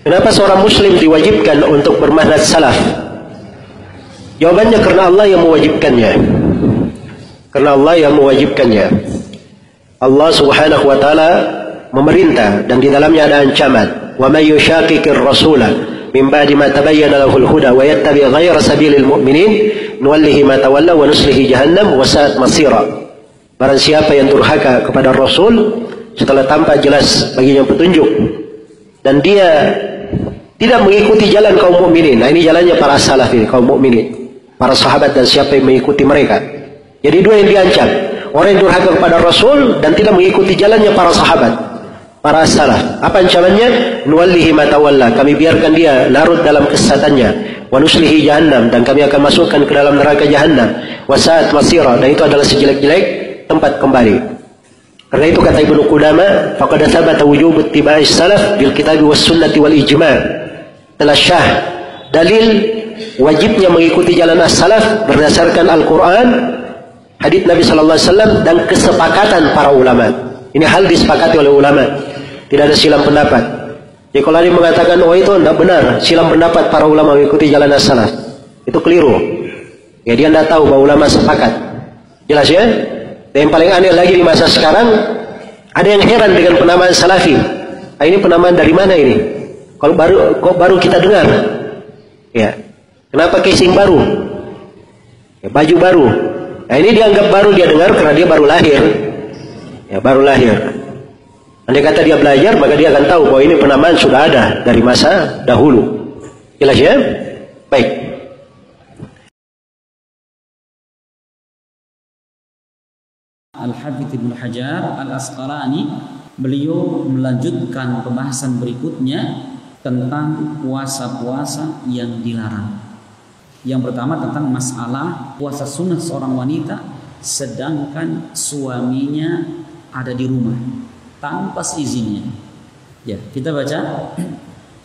Kenapa seorang muslim diwajibkan untuk bermanhaj salaf? Jawabannya karena Allah yang mewajibkannya. Karena Allah yang mewajibkannya. Allah Subhanahu wa taala memerintah dan di dalamnya ada ancaman. Wa may yushaqiqir rasula min ba'di ma tabayyana lahul huda wa yattabi' ghayra sabilil mu'minin nuwallihi ma tawalla wa nuslihi jahannam wa sa'at masira. Barang siapa yang durhaka kepada Rasul setelah tampak jelas baginya petunjuk dan dia tidak mengikuti jalan kaum mukminin. Nah, ini jalannya para salaf ini, kaum mukminin, para sahabat dan siapa yang mengikuti mereka. Jadi dua yang diancam, orang yang durhaka kepada Rasul dan tidak mengikuti jalannya para sahabat, para salaf. Apa ancamannya? Nuwallihi ma tawalla, kami biarkan dia larut dalam kesesatannya. Wa nuslihi jahannam, dan kami akan masukkan ke dalam neraka jahannam. Wa sa'at masira, dan itu adalah sejelek-jelek tempat kembali. Karena itu kata Ibnu Qudamah, faqad thabata wujub ittiba'i salaf bil kitab was sunnati wal ijma'. Telah syah dalil wajibnya mengikuti jalan as-salaf berdasarkan Al-Quran, hadits Nabi sallallahu alaihi wasallam, dan kesepakatan para ulama. Ini hal disepakati oleh ulama, tidak ada silang pendapat. Jadi kalau ada yang mengatakan oh itu tidak benar, silang pendapat para ulama mengikuti jalan as-salaf, itu keliru. Ya, dia tidak tahu bahwa ulama sepakat. Jelas ya? Dan yang paling aneh lagi di masa sekarang, ada yang heran dengan penamaan salafi. Nah, ini penamaan dari mana ini? Kalau baru kita dengar, ya. Kenapa casing baru? Ya, baju baru. Nah, ini dianggap baru dia dengar karena dia baru lahir. Ya, baru lahir. Andai kata dia belajar, maka dia akan tahu bahwa ini penamaan sudah ada dari masa dahulu. Jelas ya? Baik. Al-Hafidz Ibnu Hajar Al-Asqalani, beliau melanjutkan pembahasan berikutnya tentang puasa-puasa yang dilarang. Yang pertama tentang masalah puasa sunnah seorang wanita sedangkan suaminya ada di rumah tanpa seizinnya. Ya, kita baca.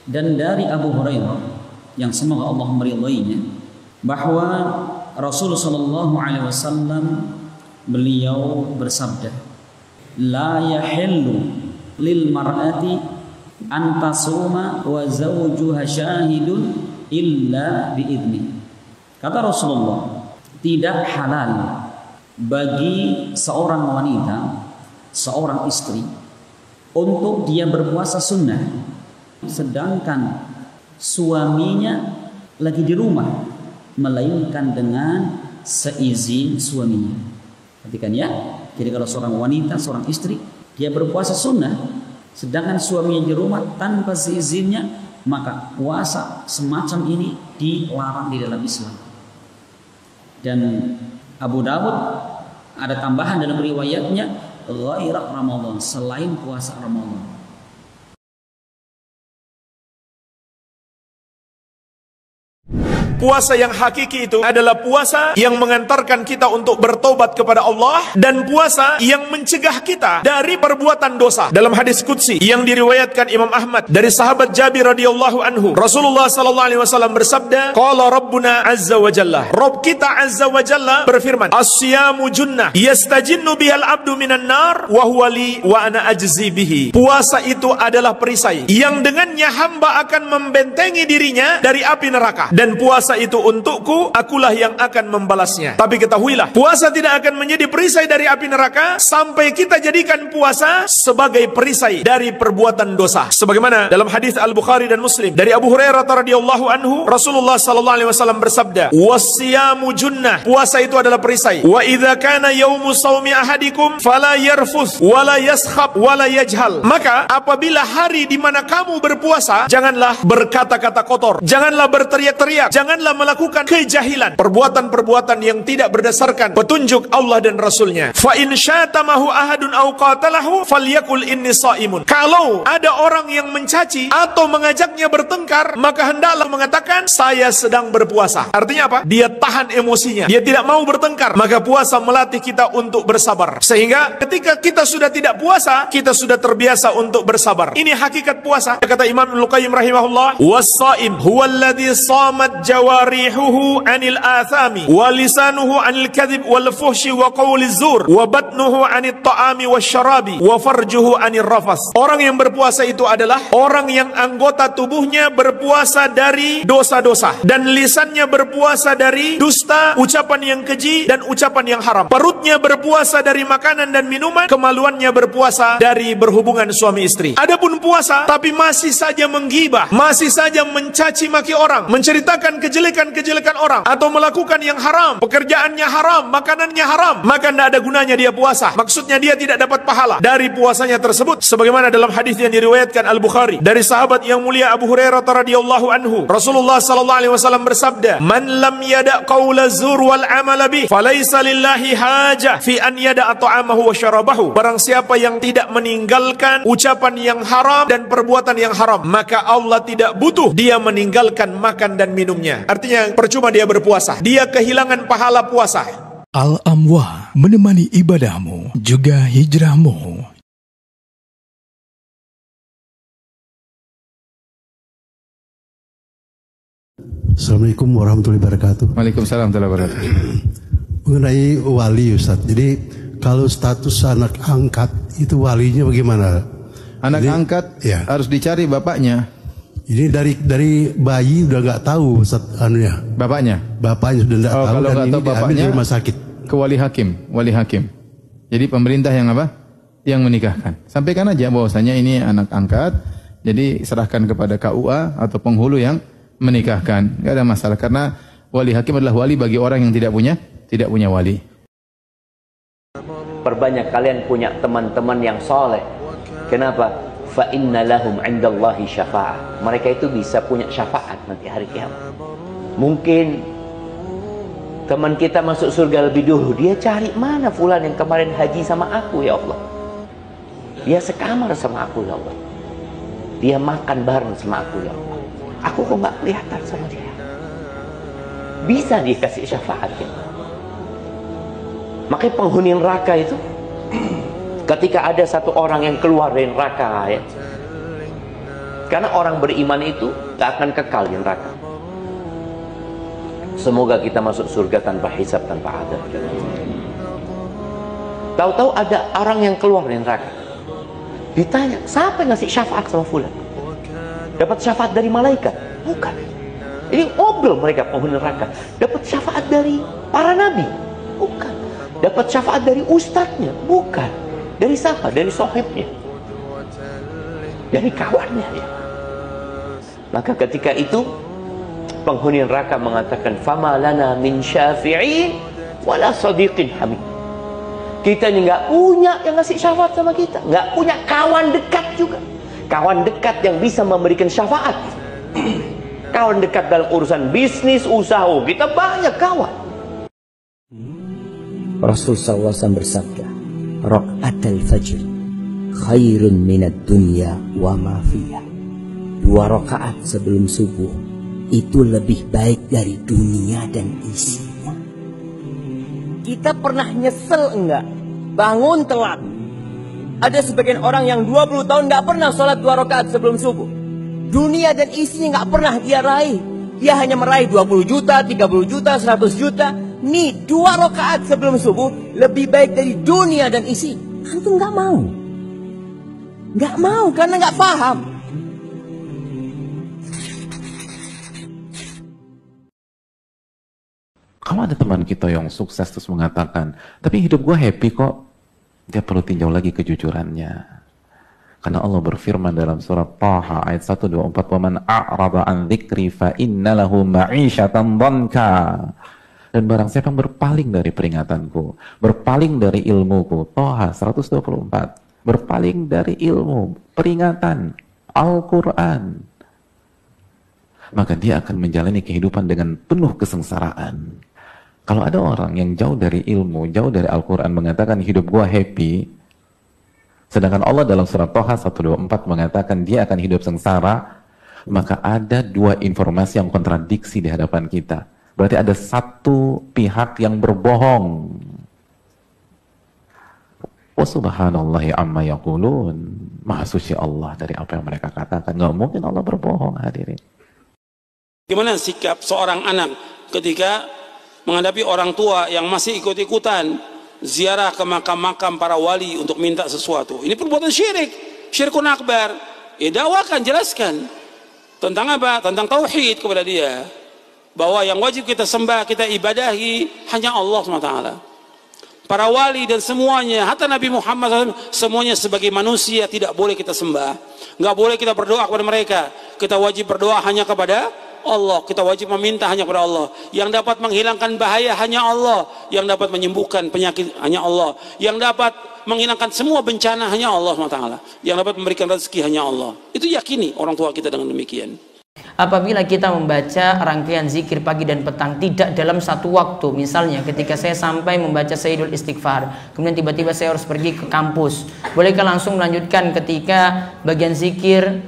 Dan dari Abu Hurairah yang semoga Allah meridainya bahwa Rasulullah sallallahu alaihi wasallam beliau bersabda, la yahillu lil mar'ati an tasuma wa zawjuha syahidun illa biidni. Kata Rasulullah, tidak halal bagi seorang wanita, seorang istri, untuk dia berpuasa sunnah sedangkan suaminya lagi di rumah, melainkan dengan seizin suaminya. Perhatikan ya. Jadi kalau seorang wanita, seorang istri, dia berpuasa sunnah sedangkan suaminya di rumah tanpa seizinnya, maka puasa semacam ini dilarang di dalam Islam. Dan Abu Dawud ada tambahan dalam riwayatnya, ghaira Ramadan, selain puasa Ramadan. Puasa yang hakiki itu adalah puasa yang mengantarkan kita untuk bertobat kepada Allah, dan puasa yang mencegah kita dari perbuatan dosa. Dalam hadis qudsi yang diriwayatkan Imam Ahmad dari sahabat Jabir radhiyallahu anhu, Rasulullah sallallahu alaihi wasallam bersabda, qala rabbuna azza wa jalla, Rabb kita azza wa jalla berfirman, as-siyamu junnah yastajinnu bihal abdu minan nar wa huwa li wa ana ajzi bihi. Puasa itu adalah perisai yang dengannya hamba akan membentengi dirinya dari api neraka, dan puasa itu untukku, akulah yang akan membalasnya. Tapi ketahuilah, puasa tidak akan menjadi perisai dari api neraka sampai kita jadikan puasa sebagai perisai dari perbuatan dosa. Sebagaimana dalam hadis Al-Bukhari dan Muslim dari Abu Hurairah radhiyallahu anhu, Rasulullah sallallahu alaihi wasallam bersabda, "Was-siyamu junnah." Puasa itu adalah perisai. "Wa idza kana yaumu shaumi ahadikum fala yarfuth wa la yaskhab wa la yajhal." Maka apabila hari di mana kamu berpuasa, janganlah berkata-kata kotor, janganlah berteriak-teriak, janganlah melakukan kejahilan, perbuatan-perbuatan yang tidak berdasarkan petunjuk Allah dan Rasulnya. Fa in syatamahu ahadun aw qatalahu falyakul inni shaimun. Kalau ada orang yang mencaci atau mengajaknya bertengkar, maka hendaklah mengatakan saya sedang berpuasa. Artinya apa? Dia tahan emosinya, dia tidak mau bertengkar. Maka puasa melatih kita untuk bersabar, sehingga ketika kita sudah tidak puasa, kita sudah terbiasa untuk bersabar. Ini hakikat puasa. Kata Imam Ibnu Qayyim rahimahullah, was-shaim huwallazi shamat jawarihuhu anil athami wa lisanuhu anil kadhib wal fuhshi wa qawliz zur wa batnuhu anit ta'ami wasyarabi wa farjuhu anir rafas. Orang yang berpuasa itu adalah orang yang anggota tubuhnya berpuasa dari dosa-dosa, dan lisannya berpuasa dari dusta, ucapan yang keji dan ucapan yang haram. Perutnya berpuasa dari makanan dan minuman, kemaluannya berpuasa dari berhubungan suami istri. Adapun puasa tapi masih saja menggibah, masih saja mencaci maki orang, menceritakan kejelekan-kejelekan orang, atau melakukan yang haram, pekerjaannya haram, makanannya haram, maka tidak ada gunanya dia puasa. Maksudnya dia tidak dapat pahala dari puasanya tersebut. Sebagaimana dalam hadis yang diriwayatkan Al-Bukhari dari sahabat yang mulia Abu Hurairah radhiyallahu anhu, Rasulullah sallallahu alaihi wasallam bersabda, "Man lam yada' qaula zur wal amala bih, falaysa lillahi hajah fi an yada'a ta'amahu wa syarabahu." Barang siapa yang tidak meninggalkan ucapan yang haram dan perbuatan yang haram, maka Allah tidak butuh dia meninggalkan makan dan minumnya. Artinya percuma dia berpuasa, dia kehilangan pahala puasa. Al-Amwah, menemani ibadahmu juga hijrahmu. Assalamualaikum warahmatullahi wabarakatuh. Waalaikumsalam warahmatullahi wabarakatuh. Mengenai wali, Ustaz. Jadi kalau status anak angkat itu walinya bagaimana? Anak angkat ya harus dicari bapaknya. Ini dari bayi udah nggak tahu Ustaz anunya. Bapaknya sudah nggak tahu, kalau dan nggak ini tahu diambil bapaknya di rumah sakit. Ke wali hakim. Jadi pemerintah yang apa? Yang menikahkan. Sampaikan aja bahwasanya ini anak angkat. Jadi serahkan kepada KUA atau penghulu yang menikahkan. Enggak ada masalah, karena wali hakim adalah wali bagi orang yang tidak punya wali. Perbanyak kalian punya teman-teman yang soleh, Kenapa? Fa inna lahum 'indallahi syafa'ah. Mereka itu bisa punya syafaat nanti hari kiamat. Mungkin teman kita masuk surga lebih dulu, dia cari mana fulan yang kemarin haji sama aku ya Allah. Dia sekamar sama aku ya Allah. Dia makan bareng sama aku ya Allah. Aku kok nggak kelihatan sama dia. Bisa dikasih syafaat ya. Makanya penghuni neraka itu ketika ada satu orang yang keluar dari neraka ya. Karena orang beriman itu gak akan kekal di neraka. Semoga kita masuk surga tanpa hisab, tanpa adab. Tahu-tahu ada orang yang keluar dari neraka. Ditanya, siapa yang ngasih syafaat sama fulan? Dapat syafaat dari malaikat? Bukan. Ini ngobrol mereka penghuni neraka. Dapat syafaat dari para nabi? Bukan. Dapat syafaat dari ustadznya? Bukan. Dari siapa? Dari sohibnya. Dari kawannya ya. Maka ketika itu penghuni neraka mengatakan, fama lana min syafi'in wala sadiqin hamid. Kita ini nggak punya yang ngasih syafaat sama kita, nggak punya kawan dekat juga, kawan dekat yang bisa memberikan syafaat. Kawan dekat dalam urusan bisnis, usaha, kita banyak kawan. Rasul SAW bersabda, Raka'atul fajr khairun minad dunya wa ma fiha. 2 rakaat sebelum subuh itu lebih baik dari dunia dan isinya. Kita pernah nyesel enggak bangun telat? Ada sebagian orang yang 20 tahun enggak pernah sholat 2 rakaat sebelum subuh. Dunia dan isinya enggak pernah dia raih. Dia hanya meraih 20 juta, 30 juta, 100 juta. Nih 2 rakaat sebelum subuh lebih baik dari dunia dan isi. Antum enggak mau. Enggak mau karena enggak paham. Kalau ada teman kita yang sukses terus mengatakan, tapi hidup gue happy kok, dia perlu tinjau lagi kejujurannya. Karena Allah berfirman dalam surat Taha ayat 124, "Waman a'rada an dzikri fa inna lahu ma'isyatan dhanka." Dan barang siapa yang berpaling dari peringatanku, berpaling dari ilmuku, Taha 124, berpaling dari ilmu, peringatan, Al-Quran, maka dia akan menjalani kehidupan dengan penuh kesengsaraan. Kalau ada orang yang jauh dari ilmu, jauh dari Al-Quran mengatakan hidup gua happy, sedangkan Allah dalam surat Taha 124 mengatakan dia akan hidup sengsara, maka ada 2 informasi yang kontradiksi di hadapan kita. Berarti ada satu pihak yang berbohong. Wa subhanallahi amma yaqulun. Maha suci Allah dari apa yang mereka katakan. Nggak mungkin Allah berbohong, hadirin. Gimana sikap seorang anak ketika menghadapi orang tua yang masih ikut-ikutan ziarah ke makam-makam para wali untuk minta sesuatu? Ini perbuatan syirik, syirkun akbar. Dakwakan, jelaskan tentang apa? Tentang tauhid kepada dia, bahwa yang wajib kita sembah, kita ibadahi hanya Allah SWT. Para wali dan semuanya, hatta Nabi Muhammad SAW, semuanya sebagai manusia tidak boleh kita sembah. Nggak boleh kita berdoa kepada mereka. Kita wajib berdoa hanya kepada Allah. Kita wajib meminta hanya kepada Allah. Yang dapat menghilangkan bahaya hanya Allah. Yang dapat menyembuhkan penyakit hanya Allah. Yang dapat menghilangkan semua bencana hanya Allah SWT. Yang dapat memberikan rezeki hanya Allah. Itu yakini orang tua kita dengan demikian. Apabila kita membaca rangkaian zikir pagi dan petang tidak dalam satu waktu, misalnya ketika saya sampai membaca Sayyidul Istighfar, kemudian tiba-tiba saya harus pergi ke kampus, bolehkah langsung melanjutkan ketika bagian zikir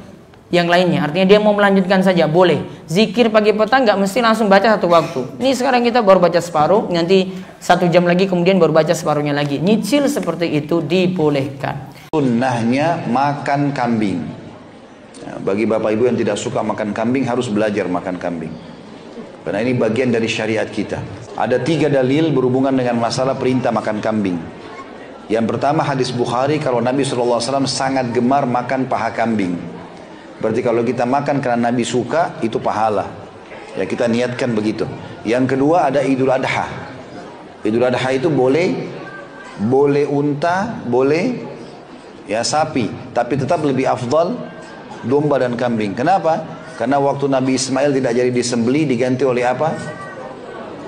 yang lainnya? Artinya dia mau melanjutkan saja, boleh. Zikir pagi petang nggak mesti langsung baca satu waktu. Ini sekarang kita baru baca separuh, nanti 1 jam lagi kemudian baru baca separuhnya lagi. Nyicil seperti itu dibolehkan. Sunnahnya makan kambing. Bagi bapak ibu yang tidak suka makan kambing harus belajar makan kambing. Karena ini bagian dari syariat kita. Ada 3 dalil berhubungan dengan masalah perintah makan kambing. Yang pertama hadis Bukhari, kalau Nabi SAW sangat gemar makan paha kambing. Berarti kalau kita makan karena Nabi suka, itu pahala. Ya kita niatkan begitu. Yang kedua ada Idul Adha. Idul Adha itu boleh unta, boleh ya sapi, tapi tetap lebih afdal domba dan kambing. Kenapa? Karena waktu Nabi Ismail tidak jadi disembeli, diganti oleh apa?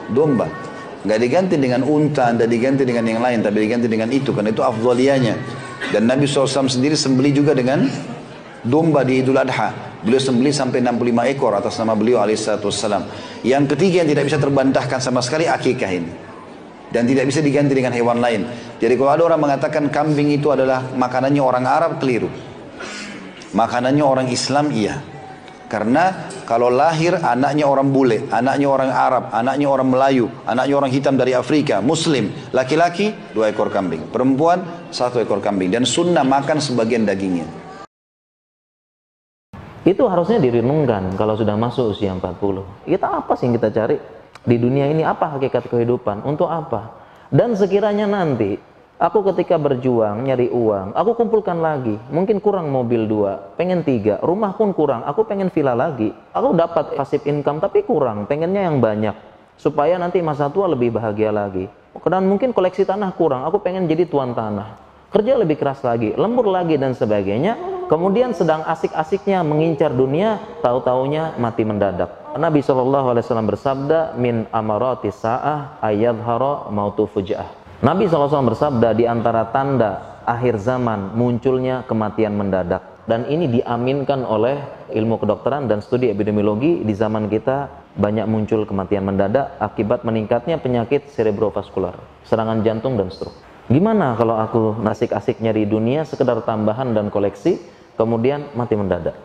Domba. Nggak diganti dengan unta, tidak diganti dengan yang lain, tapi diganti dengan itu, karena itu afdaliyanya. Dan Nabi SAW sendiri sembelih juga dengan domba di Idul Adha. Beliau sembelih sampai 65 ekor atas nama beliau alaihissalam. Yang ketiga yang tidak bisa terbantahkan sama sekali akikah ini. Dan tidak bisa diganti dengan hewan lain. Jadi kalau ada orang mengatakan kambing itu adalah makanannya orang Arab, keliru. Makanannya orang Islam, iya. Karena kalau lahir anaknya orang bule, anaknya orang Arab, anaknya orang Melayu, anaknya orang hitam dari Afrika, Muslim, laki-laki 2 ekor kambing, perempuan 1 ekor kambing, dan sunnah makan sebagian dagingnya. Itu harusnya direnungkan kalau sudah masuk usia 40. Kita apa sih yang kita cari di dunia ini? Apa hakikat kehidupan? Untuk apa? Dan sekiranya nanti aku ketika berjuang nyari uang, aku kumpulkan lagi, mungkin kurang mobil 2, pengen 3, rumah pun kurang, aku pengen villa lagi, aku dapat passive income tapi kurang, pengennya yang banyak supaya nanti masa tua lebih bahagia lagi. Dan mungkin koleksi tanah kurang, aku pengen jadi tuan tanah, kerja lebih keras lagi, lembur lagi dan sebagainya. Kemudian sedang asik-asiknya mengincar dunia, tahu-taunya mati mendadak. Nabi SAW bersabda, min amaratis sa'ah ayyadhara mautu fuja'ah. Nabi SAW bersabda, di antara tanda akhir zaman munculnya kematian mendadak. Dan ini diaminkan oleh ilmu kedokteran dan studi epidemiologi. Di zaman kita banyak muncul kematian mendadak akibat meningkatnya penyakit cerebrovaskular, serangan jantung dan stroke. Gimana kalau aku asik-asik nyari dunia, sekedar tambahan dan koleksi, kemudian mati mendadak?